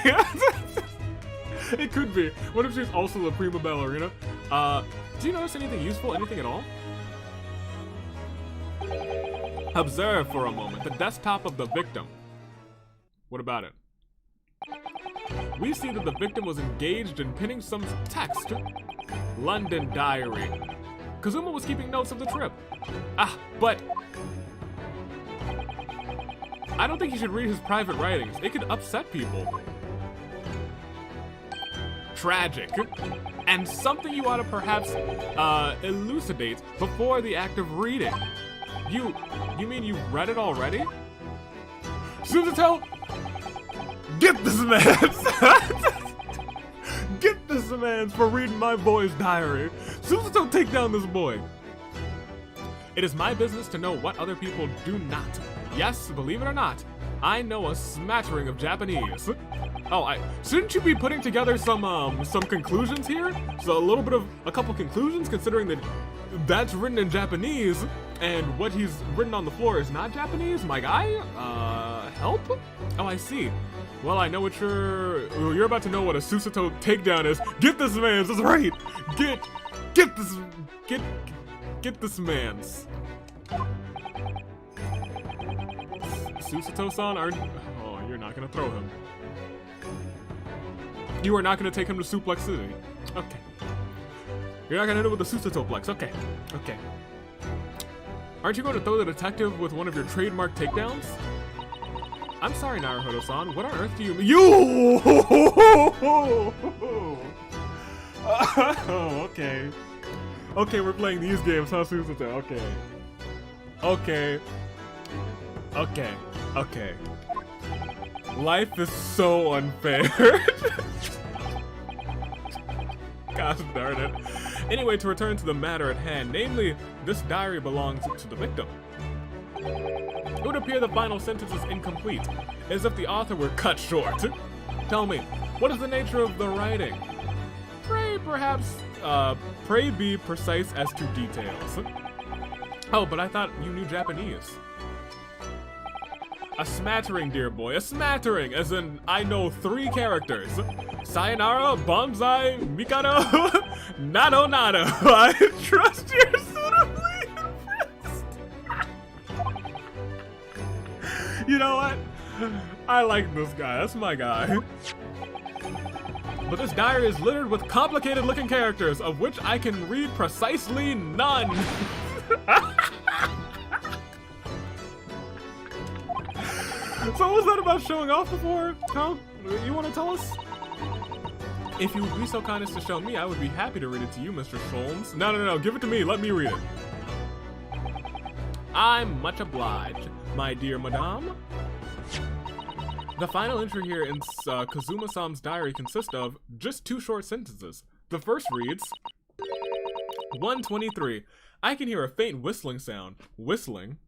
It could be. What if she's also the prima ballerina? Do you notice anything useful? Anything at all? Observe for a moment the desktop of the victim. What about it? We see that the victim was engaged in pinning some text. London diary. Kazuma was keeping notes of the trip. But I don't think he should read his private writings. It could upset people. Tragic. And something you ought to perhaps elucidate before the act of reading. You mean you read it already? Suzuto! Get this man! Get this man for reading my boy's diary. Suzuto, take down this boy. It is my business to know what other people do not. Yes, believe it or not, I know a smattering of Japanese. Shouldn't you be putting together some conclusions here? So a couple conclusions, considering that that's written in Japanese, and what he's written on the floor is not Japanese, my guy? Help? Oh, I see. Well, I know what you're about to know what a Susato takedown is. Get this man's, that's right! Get this man's. Susato-san, you're not gonna throw him. You are not gonna take him to Suplex City. Okay. You're not gonna hit it with a Susatoplex. Okay. Aren't you going to throw the detective with one of your trademark takedowns? I'm sorry, Naruhodo-san. What on earth do you mean? You! Okay. Okay, we're playing these games, huh, Susato? Okay. Life is so unfair. Gosh darn it. Anyway, to return to the matter at hand, namely, this diary belongs to the victim. It would appear the final sentence is incomplete, as if the author were cut short. Tell me, what is the nature of the writing? Pray be precise as to details. Oh, but I thought you knew Japanese. A smattering, dear boy, a smattering, as in I know 3 characters. Sayonara, Bonsai, Mikado, Nado. I trust you're suitably impressed. You know what? I like this guy, that's my guy. But this diary is littered with complicated looking characters, of which I can read precisely none. So what was that about showing off before? Huh? You want to tell us? If you would be so kind as to show me, I would be happy to read it to you, Mr. Sholmes. No, give it to me. Let me read it. I'm much obliged, my dear madame. The final entry here in Kazuma-san's diary consists of just 2 short sentences. The first reads, 1:23. I can hear a faint whistling sound. Whistling?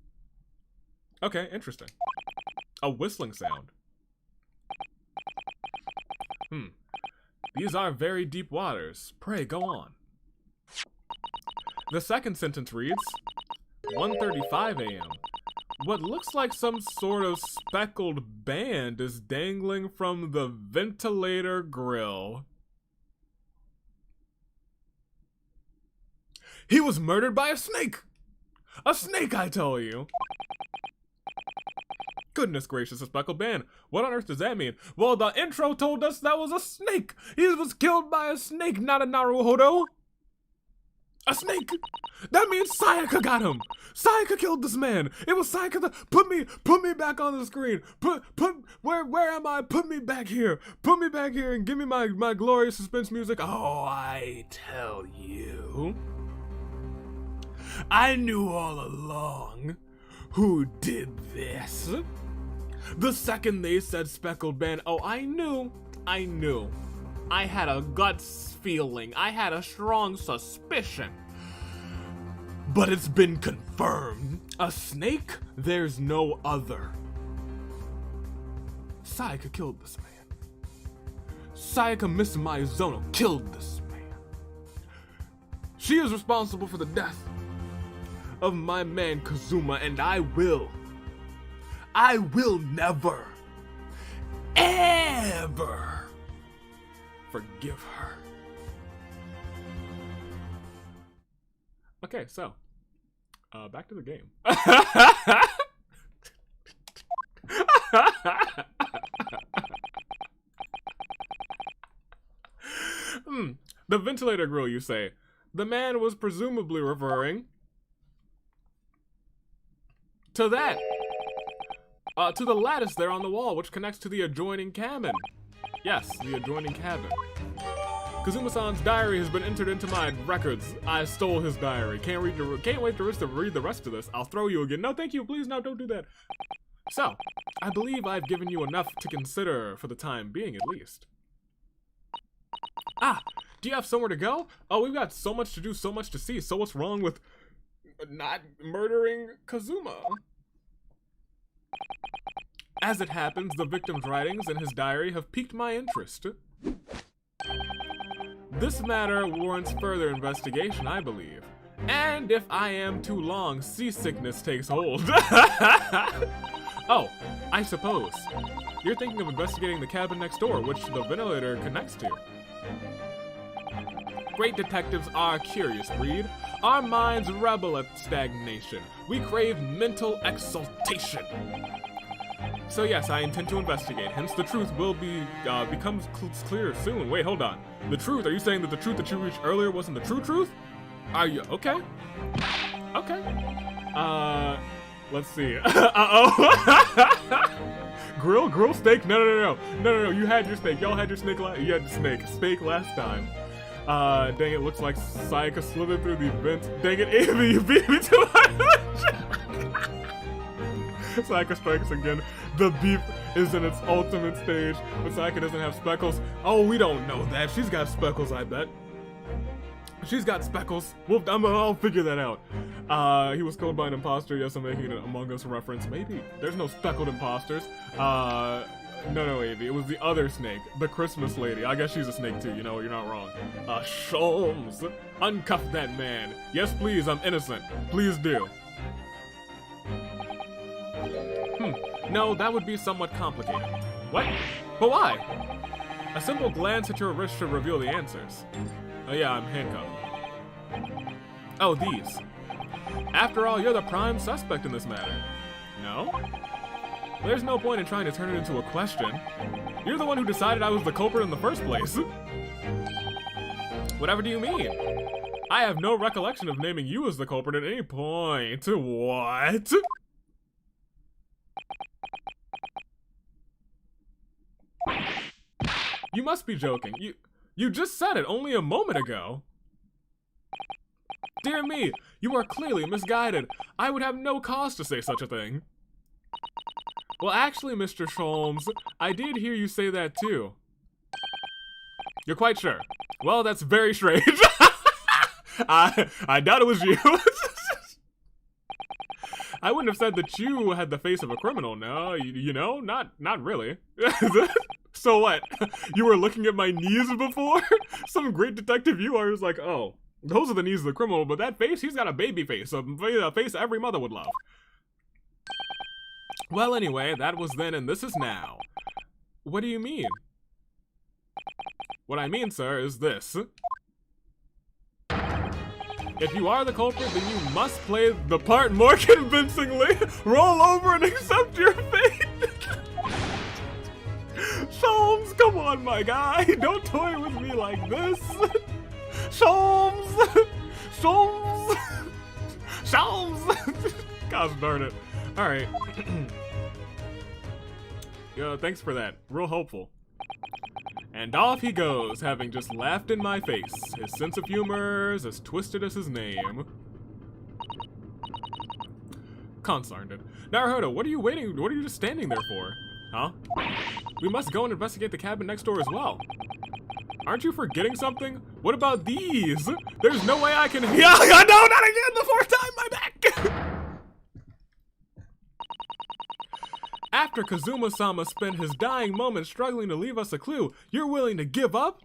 Okay, interesting. A whistling sound. These are very deep waters. Pray, go on. The second sentence reads, 1:35 a.m. What looks like some sort of speckled band is dangling from the ventilator grill. He was murdered by a snake! A snake, I tell you! Goodness gracious, a speckled band. What on earth does that mean? Well, the intro told us that was a snake. He was killed by a snake, not a Naruhodo. A snake. That means Sayaka got him. Sayaka killed this man. It was Sayaka that put me back on the screen. Where am I? Put me back here. Put me back here and give me my glorious suspense music. Oh, I tell you. I knew all along who did this. The second they said Speckled Band, oh, I knew. I had a guts feeling. I had a strong suspicion. But it's been confirmed. A snake? There's no other. Sayaka killed this man. Sayaka Misumizuno killed this man. She is responsible for the death of my man Kazuma, and I will never, ever forgive her. Okay, so, back to the game. The ventilator grill, you say. The man was presumably referring to that. To the lattice there on the wall, which connects to the adjoining cabin. Yes, the adjoining cabin. Kazuma-san's diary has been entered into my records. I stole his diary. Can't wait to read the rest of this. I'll throw you again. No, thank you. Please, no, don't do that. So, I believe I've given you enough to consider for the time being, at least. Ah, do you have somewhere to go? Oh, we've got so much to do, so much to see. So what's wrong with not murdering Kazuma? As it happens, the victim's writings in his diary have piqued my interest. This matter warrants further investigation, I believe. And if I am too long, seasickness takes hold. Oh, I suppose. You're thinking of investigating the cabin next door, which the ventilator connects to. Great detectives are a curious breed. Our minds rebel at stagnation. We crave mental exaltation. So yes, I intend to investigate. Hence, the truth will becomes clear soon. Wait, hold on. The truth? Are you saying that the truth that you reached earlier wasn't the true truth? Are you okay? Okay. Let's see. Grill steak? No. You had your steak. Y'all had your steak. You had steak last time. Dang it, looks like Sayaka slithered through the vents. Dang it, Amy, you beat me to my Sayaka strikes again. The beef is in its ultimate stage, but Sayaka doesn't have speckles. Oh, we don't know that. She's got speckles, I bet. She's got speckles. I'll figure that out. He was killed by an imposter. Yes, I'm making an Among Us reference. Maybe. There's no speckled imposters. No, Avy. It was the other snake. The Christmas lady. I guess she's a snake too, you know, you're not wrong. Sholmes. Uncuff that man. Yes, please, I'm innocent. Please do. No, that would be somewhat complicated. What? But why? A simple glance at your wrist should reveal the answers. Oh yeah, I'm handcuffed. Oh, these. After all, you're the prime suspect in this matter. No? There's no point in trying to turn it into a question. You're the one who decided I was the culprit in the first place. Whatever do you mean? I have no recollection of naming you as the culprit at any point. What? You must be joking. You just said it only a moment ago. Dear me, you are clearly misguided. I would have no cause to say such a thing. Well, actually, Mr. Sholmes, I did hear you say that too. You're quite sure? Well, that's very strange. I doubt it was you. I wouldn't have said that you had the face of a criminal, no, you know, not really. So what? You were looking at my knees before? Some great detective you are who's like, oh, those are the knees of the criminal, but that face, he's got a baby face, a face every mother would love. Well, anyway, that was then and this is now. What do you mean? What I mean, sir, is this. If you are the culprit, then you must play the part more convincingly. Roll over and accept your fate. Sholmes, come on, my guy. Don't toy with me like this. Sholmes. Gosh darn it. All right. Thanks for that. Real hopeful. And off he goes, having just laughed in my face. His sense of humor is as twisted as his name. Concerned. Naruhodo, what are you waiting? What are you just standing there for? Huh? We must go and investigate the cabin next door as well. Aren't you forgetting something? What about these? There's no way I can. Yeah, no, not again! The fourth time, my back! After Kazuma-sama spent his dying moments struggling to leave us a clue, you're willing to give up?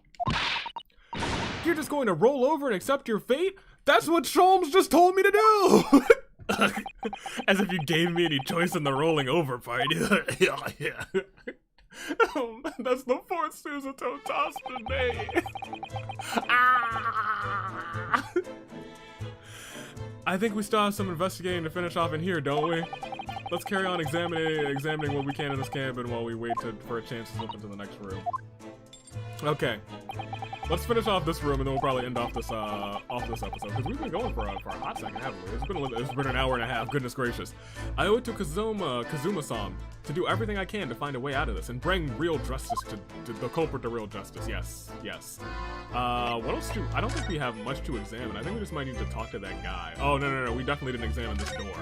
You're just going to roll over and accept your fate? That's what Sholmes just told me to do! As if you gave me any choice in the rolling over part. Yeah. That's the fourth Suzuto toss today. I think we still have some investigating to finish off in here, don't we? Let's carry on examining what we can in this cabin while we wait for a chance to slip into the next room. Okay. Let's finish off this room and then we'll probably end off this episode, because we've been going for a hot second, haven't we? It's been an hour and a half, goodness gracious. I owe it to Kazuma-san to do everything I can to find a way out of this and bring real justice to the culprit to real justice. Yes. What else I don't think we have much to examine. I think we just might need to talk to that guy. Oh, no, we definitely didn't examine this door.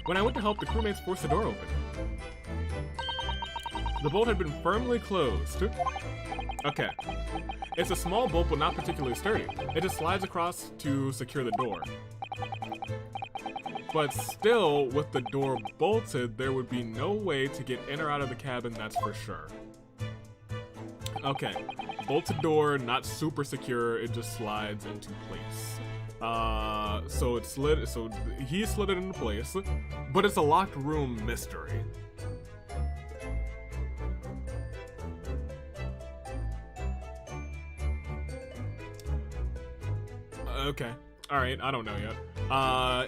When I went to help, the crewmates forced the door open. The bolt had been firmly closed. Okay. It's a small bolt, but not particularly sturdy. It just slides across to secure the door. But still, with the door bolted, there would be no way to get in or out of the cabin, that's for sure. Okay. Bolted door, not super secure, it just slides into place. So he slid it into place, but it's a locked room mystery. Okay. Alright, I don't know yet.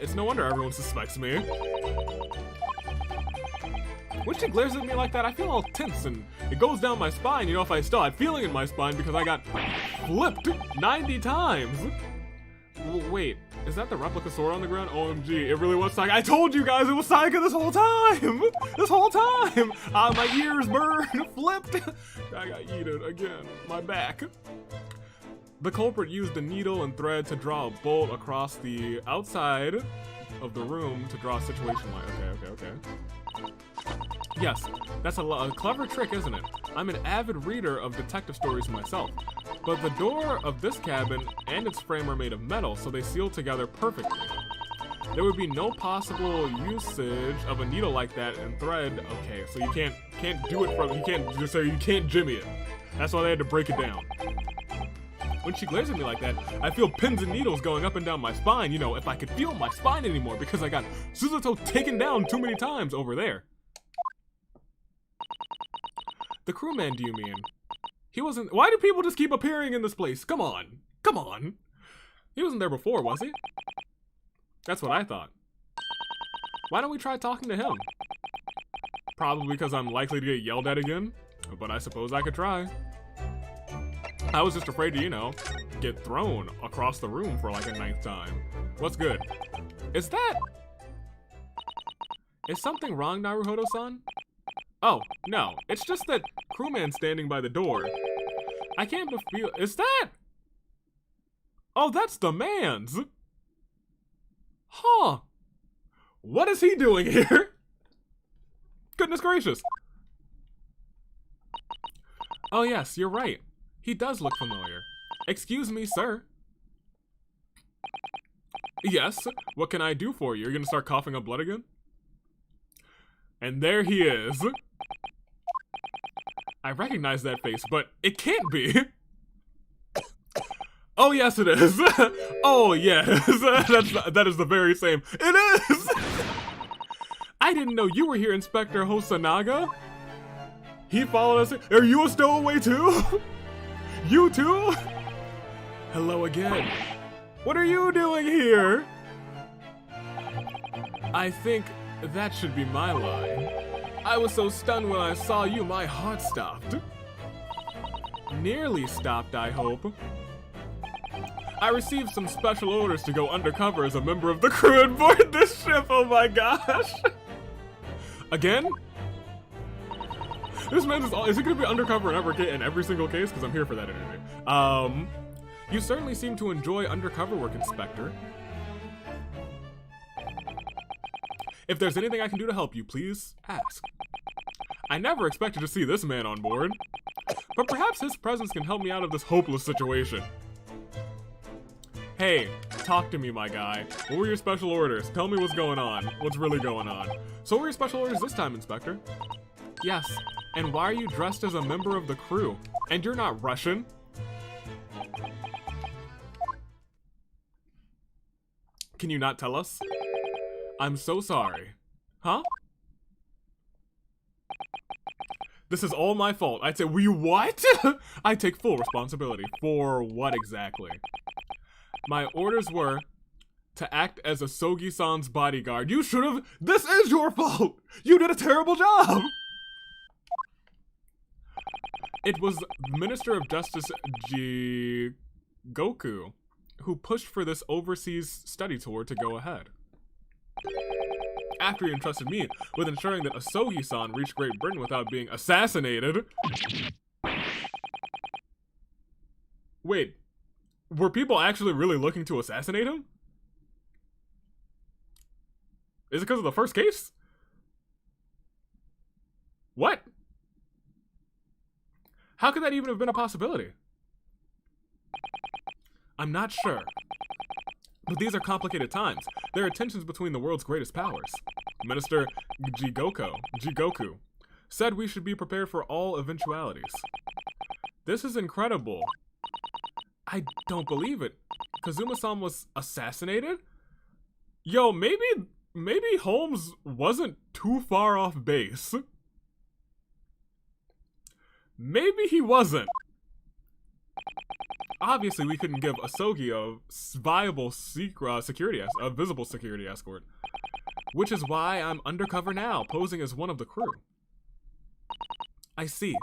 It's no wonder everyone suspects me. When she glares at me like that, I feel all tense and it goes down my spine. You know, if I still had feeling in my spine because I got flipped 90 times. Wait, is that the replica sword on the ground? OMG, it really was Saika. I told you guys it was Saika this whole time! This whole time! My ears burned, flipped. I got yeeted again, my back. The culprit used a needle and thread to draw a bolt across the outside of the room to draw a situation line. Okay. Yes, that's a clever trick, isn't it? I'm an avid reader of detective stories myself. But the door of this cabin and its frame are made of metal, so they seal together perfectly. There would be no possible usage of a needle like that and thread. Okay, so you can't do it from, you can't jimmy it. That's why they had to break it down. When she glares at me like that, I feel pins and needles going up and down my spine. You know, if I could feel my spine anymore because I got Suzuto taken down too many times over there. The crewman, do you mean? He wasn't. Why do people just keep appearing in this place? Come on. He wasn't there before, was he? That's what I thought. Why don't we try talking to him? Probably because I'm likely to get yelled at again, but I suppose I could try. I was just afraid to, you know, get thrown across the room for like a 9th time. What's good? Is something wrong, Naruhodo-san? Oh, no. It's just that crewman's standing by the door. I can't but feel. Is that? Oh, that's the man's. Huh. What is he doing here? Goodness gracious. Oh, yes, you're right. He does look familiar. Excuse me, sir. Yes, what can I do for you? You're gonna start coughing up blood again? And there he is. I recognize that face, but it can't be. Oh, yes, it is. Oh, yes. That is the very same. It is! I didn't know you were here, Inspector Hosanaga. He followed us. Are you a stowaway too? You too? Hello again. What are you doing here? I think that should be my line. I was so stunned when I saw you, my heart stopped. Nearly stopped, I hope. I received some special orders to go undercover as a member of the crew and board this ship, oh my gosh. Again? This man is it gonna be undercover in every single case? Because I'm here for that interview. You certainly seem to enjoy undercover work, Inspector. If there's anything I can do to help you, please ask. I never expected to see this man on board, but perhaps his presence can help me out of this hopeless situation. Hey, talk to me, my guy. What were your special orders? Tell me what's going on. What's really going on? So what were your special orders this time, Inspector? Yes, and why are you dressed as a member of the crew? And you're not Russian? Can you not tell us? I'm so sorry. Huh? This is all my fault. I'd say, we what? I take full responsibility. For what exactly? My orders were to act as a Sogi-san's bodyguard. You should have. This is your fault. You did a terrible job. It was Minister of Justice Jigoku who pushed for this overseas study tour to go ahead. After he entrusted me with ensuring that Asogi-san reached Great Britain without being assassinated. Wait, were people actually really looking to assassinate him? Is it because of the first case? What? How could that even have been a possibility? I'm not sure. But these are complicated times. There are tensions between the world's greatest powers. Minister Jigoku said we should be prepared for all eventualities. This is incredible. I don't believe it. Kazuma-san was assassinated? Yo, maybe Holmes wasn't too far off base. Maybe he wasn't. Obviously, we couldn't give Asogi a viable visible security escort. Which is why I'm undercover now, posing as one of the crew. I see.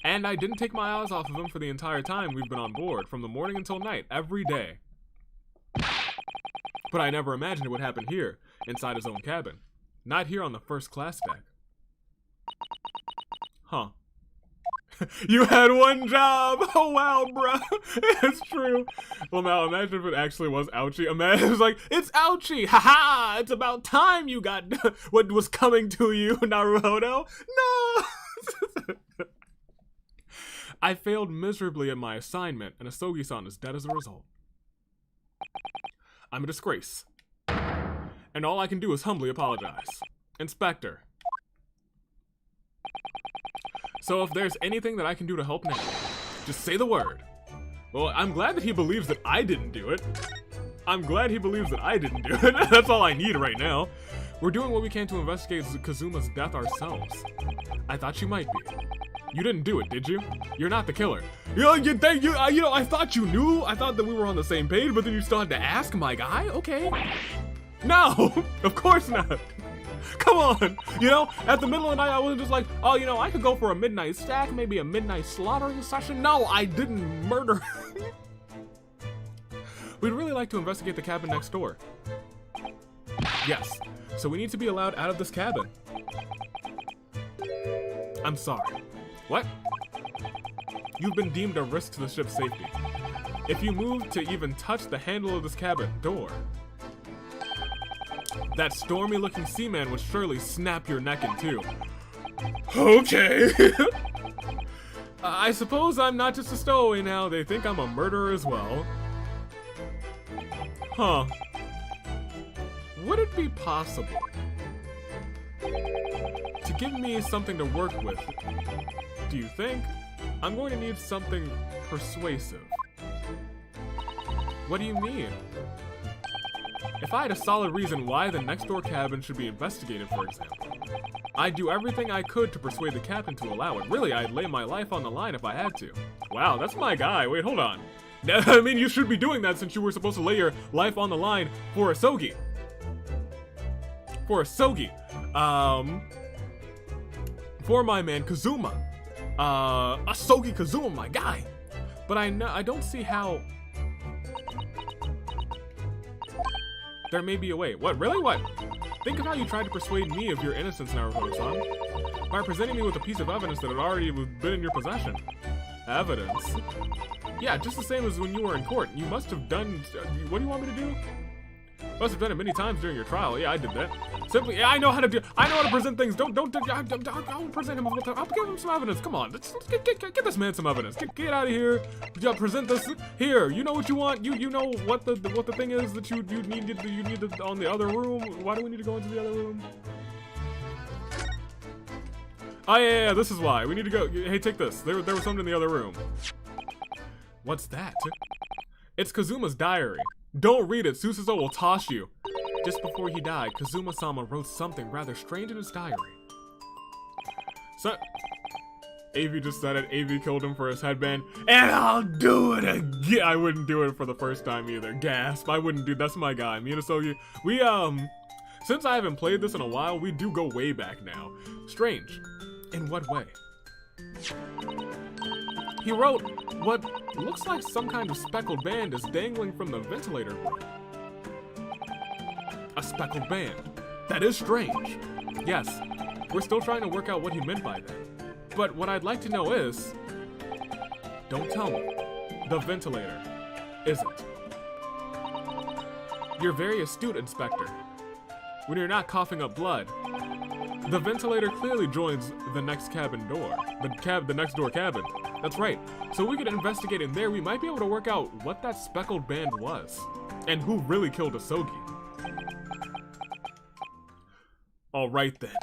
And I didn't take my eyes off of him for the entire time we've been on board, from the morning until night, every day. But I never imagined it would happen here, inside his own cabin. Not here on the first class deck. Huh. You had one job! Oh wow, bruh. It's true. Well, now imagine if it actually was Ouchie. Imagine it's like, it's Ouchie! Haha! It's about time you got what was coming to you, Naruto! No! I failed miserably at my assignment, and Asogi-san is dead as a result. I'm a disgrace. And all I can do is humbly apologize. Inspector. So if there's anything that I can do to help now, just say the word. Well, I'm glad that he believes that I didn't do it. I'm glad he believes that I didn't do it. That's all I need right now. We're doing what we can to investigate Kazuma's death ourselves. I thought you might be. You didn't do it, did you? You're not the killer. I thought you knew. I thought that we were on the same page, but then you still had to ask, my guy? Okay. No, of course not. Come on, at the middle of the night, I wasn't just like, oh, I could go for a midnight stack, maybe a midnight slaughtering session. No, I didn't murder. We'd really like to investigate the cabin next door. Yes, so we need to be allowed out of this cabin. I'm sorry. What? You've been deemed a risk to the ship's safety. If you move to even touch the handle of this cabin door, that stormy-looking seaman would surely snap your neck in two. Okay. I suppose I'm not just a stowaway now. They think I'm a murderer as well. Huh. Would it be possible to give me something to work with? Do you think? I'm going to need something persuasive. What do you mean? If I had a solid reason why the next door cabin should be investigated, for example, I'd do everything I could to persuade the captain to allow it. Really, I'd lay my life on the line if I had to. Wow, that's my guy. Wait, hold on. I mean, you should be doing that since you were supposed to lay your life on the line for Asogi. For Asogi. For my man, Kazuma. Asogi Kazuma, my guy. But I don't see how... There may be a way. What? Really? What? Think of how you tried to persuade me of your innocence, Naruto-san. By presenting me with a piece of evidence that had already been in your possession. Evidence? Yeah, just the same as when you were in court. You must have done... What do you want me to do? Must have done it many times during your trial. Yeah, I did that. Simply, yeah, I know how to present things. Don't I'll present him with, I'll give him some evidence. Come on, let's get this man some evidence. Get out of here. Yeah, present this here. You know what you want. You know what the thing is that you need on the other room. Why do we need to go into the other room? Oh yeah, this is why. We need to go. Hey, take this. There was something in the other room. What's that? It's Kazuma's diary. Don't read it. Susuzo will toss you. Just before he died, Kazuma-sama wrote something rather strange in his diary. So, AV just said it. AV killed him for his headband. And I'll do it again. I wouldn't do it for the first time either. Gasp. I wouldn't do. That's my guy. Minasogi. We, since I haven't played this in a while, we do go way back now. Strange. In what way? He wrote, what looks like some kind of speckled band is dangling from the ventilator. A speckled band. That is strange. Yes, we're still trying to work out what he meant by that. But what I'd like to know is, don't tell me, the ventilator isn't. You're very astute, Inspector. When you're not coughing up blood, the ventilator clearly joins the next cabin door. The next door cabin. That's right. So we could investigate in there. We might be able to work out what that speckled band was. And who really killed Asogi. Alright then.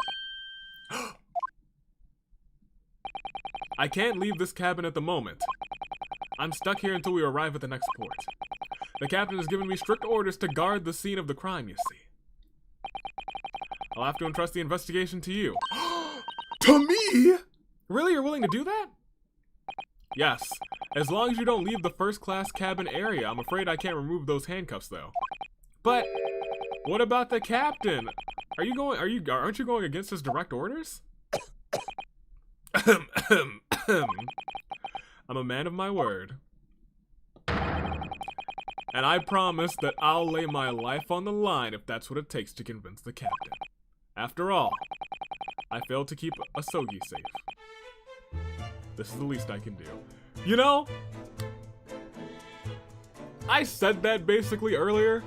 I can't leave this cabin at the moment. I'm stuck here until we arrive at the next port. The captain has given me strict orders to guard the scene of the crime, you see. I'll have to entrust the investigation to you. To me? Really? You're willing to do that? Yes. As long as you don't leave the first-class cabin area. I'm afraid I can't remove those handcuffs, though. But what about the captain? Aren't you going against his direct orders? I'm a man of my word. And I promise that I'll lay my life on the line if that's what it takes to convince the captain. After all, I failed to keep Asogi safe. This is the least I can do. You know, I said that basically earlier.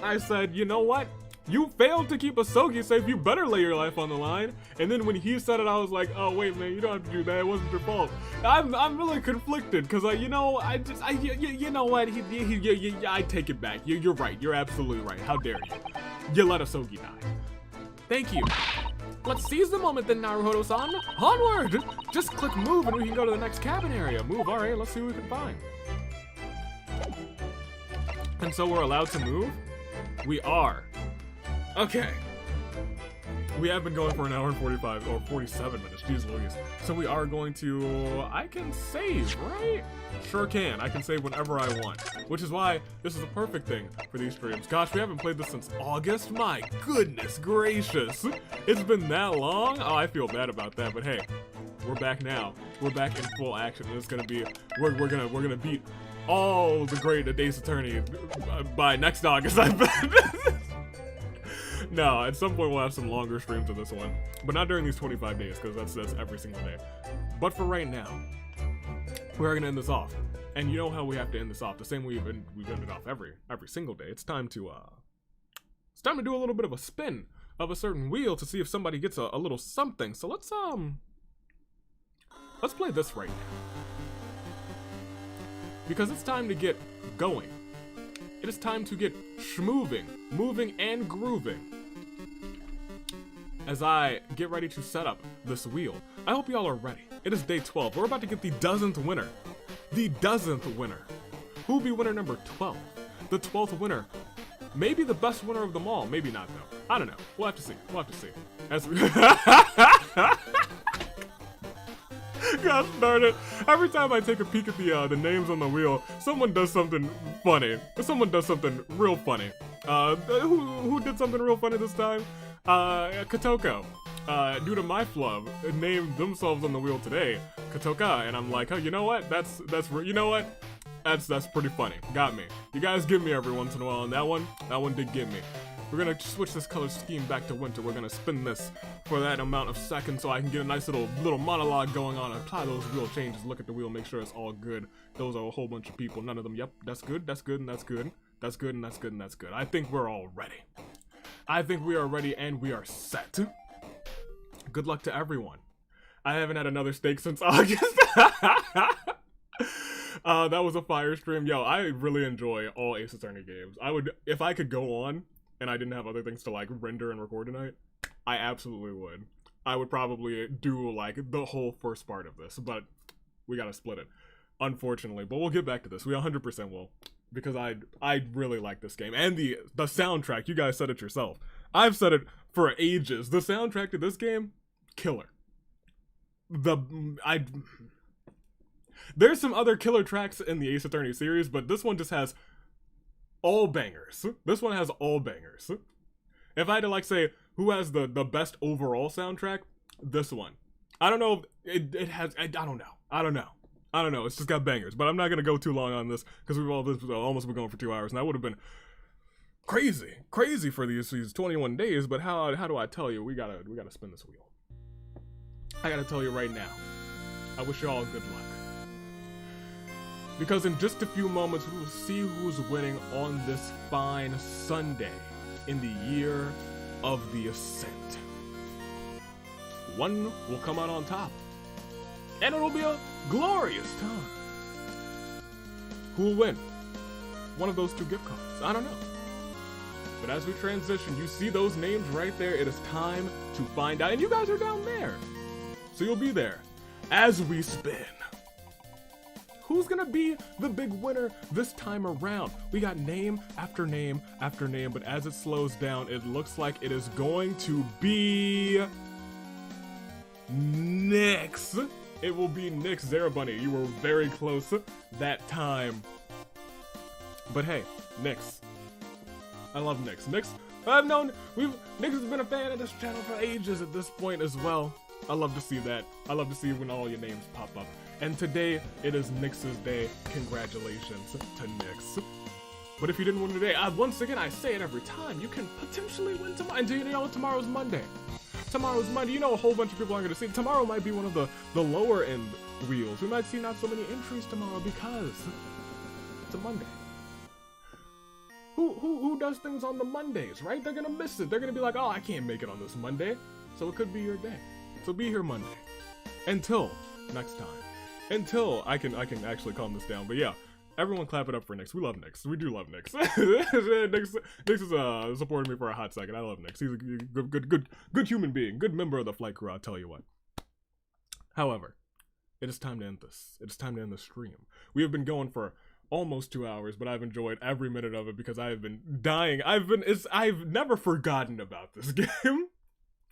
I said, you know what? You failed to keep Asogi safe, you better lay your life on the line. And then when he said it, I was like, oh wait man, you don't have to do that, it wasn't your fault. I'm really conflicted, cause you know what, I take it back. You're right, you're absolutely right. How dare you? You let Asogi die. Thank you. Let's seize the moment then, Naruhodo-san. Onward! Just click move and we can go to the next cabin area. Move, alright, let's see what we can find. And so we're allowed to move? We are. Okay. We have been going for an hour and 45 or 47 minutes. Jeez Louise. So we are going to... I can save, right? Sure can. I can save whenever I want. Which is why this is a perfect thing for these streams. Gosh, we haven't played this since August. My goodness gracious. It's been that long? Oh, I feel bad about that. But hey, we're back now. We're back in full action. It's gonna be... We're gonna beat all the great Ace Attorney by next August, I bet. No, at some point we'll have some longer streams of this one, but not during these 25 days, because that's every single day. But for right now, we are gonna end this off, and you know how we have to end this off, the same way we've ended off every single day. It's time to do a little bit of a spin of a certain wheel to see if somebody gets a little something. So let's play this right now, because it's time to get going. It is time to get schmoving, moving and grooving. As I get ready to set up this wheel, I hope y'all are ready. It is day 12. We're about to get the 12th winner. The 12th winner. Who will be winner number 12? The 12th winner. Maybe the best winner of them all. Maybe not though. I don't know. We'll have to see. We'll have to see. As we gosh darn it. Every time I take a peek at the names on the wheel, someone does something funny. Someone does something real funny. Who did something real funny this time? Kotoko. Due to my flub, named themselves on the wheel today, Kotoka, and I'm like, oh, you know what? You know what? That's pretty funny. Got me. You guys give me every once in a while, and that one did give me. We're gonna switch this color scheme back to winter. We're gonna spin this for that amount of seconds so I can get a nice little monologue going on. Apply those wheel changes, look at the wheel, make sure it's all good. Those are a whole bunch of people. None of them, yep, that's good, and that's good. That's good, and that's good, and that's good. I think we're all ready. I think we are ready, and we are set. Good luck to everyone. I haven't had another steak since August. That was a fire stream. Yo, I really enjoy all Ace Attorney games. I would, if I could go on and I didn't have other things to like render and record tonight, I absolutely would. I would probably do like the whole first part of this, but we gotta split it, unfortunately. But we'll get back to this. We 100% will, because I really like this game, and the soundtrack. You guys said it yourself. I've said it for ages. The soundtrack to this game, killer. There's some other killer tracks in the Ace Attorney series, but this one just has all bangers. This one has all bangers. If I had to like say who has the best overall soundtrack, this one. I don't know if it has, I don't know. It's just got bangers, but I'm not gonna go too long on this because we've almost been going for 2 hours, and that would have been crazy for these 21 days. But how do I tell you? We gotta spin this wheel. I gotta tell you right now. I wish you all good luck. Because in just a few moments, we will see who's winning on this fine Sunday in the year of the Ascent. One will come out on top, and it'll be a glorious time. Who will win? One of those 2 gift cards. I don't know. But as we transition, you see those names right there. It is time to find out. And you guys are down there, so you'll be there as we spin. Who's gonna be the big winner this time around? We got name after name after name, but as it slows down, it looks like it is going to be Nyx. It will be Nyx Zarabunny. You were very close that time. But hey, Nyx. I love Nyx. Nyx has been a fan of this channel for ages at this point as well. I love to see that. I love to see when all your names pop up. And today, it is Nyx's day. Congratulations to Nyx. But if you didn't win today, once again, I say it every time, you can potentially win tomorrow. And you know, tomorrow's Monday. Tomorrow's Monday. You know, a whole bunch of people aren't going to see it. Tomorrow might be one of the lower end wheels. We might see not so many entries tomorrow because it's a Monday. Who does things on the Mondays, right? They're going to miss it. They're going to be like, oh, I can't make it on this Monday. So it could be your day. So be here Monday. Until next time. Until I can actually calm this down. But yeah, everyone clap it up for Nyx. We love Nyx. We do love Nyx. Nyx has supported me for a hot second. I love Nyx. He's a good human being. Good member of the flight crew, I'll tell you what. However, it is time to end this. It is time to end the stream. We have been going for almost 2 hours, but I've enjoyed every minute of it because I have been dying. I've never forgotten about this game.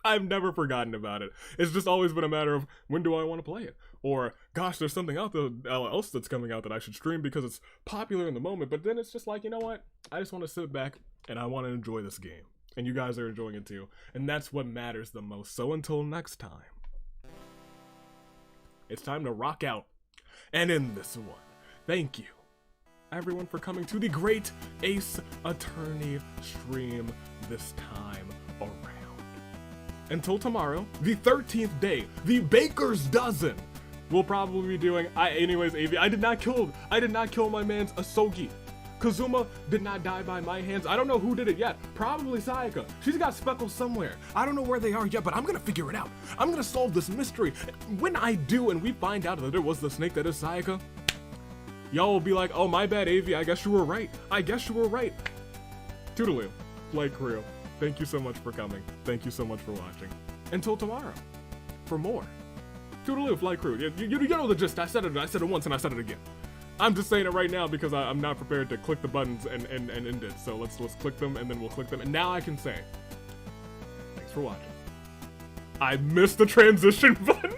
I've never forgotten about it. It's just always been a matter of when do I want to play it? Or, gosh, there's something else that's coming out that I should stream because it's popular in the moment. But then it's just like, you know what? I just want to sit back and I want to enjoy this game. And you guys are enjoying it too. And that's what matters the most. So until next time, it's time to rock out and end this one. Thank you, everyone, for coming to the Great Ace Attorney stream this time around. Until tomorrow, the 13th day, the Baker's Dozen, we'll probably be doing. Anyways, Avi, I did not kill my man's Asogi. Kazuma did not die by my hands. I don't know who did it yet. Probably Sayaka. She's got speckles somewhere. I don't know where they are yet, but I'm gonna figure it out. I'm gonna solve this mystery. When I do, and we find out that it was the snake that is Sayaka, y'all will be like, oh, my bad, Avi. I guess you were right. Toodaloo, flight crew. Thank you so much for coming. Thank you so much for watching. Until tomorrow, for more. Toodaloo, flight crew. You know the gist. I said it once and I said it again. I'm just saying it right now because I'm not prepared to click the buttons and end it. So let's click them and then we'll click them. And now I can say, thanks for watching. I missed the transition button.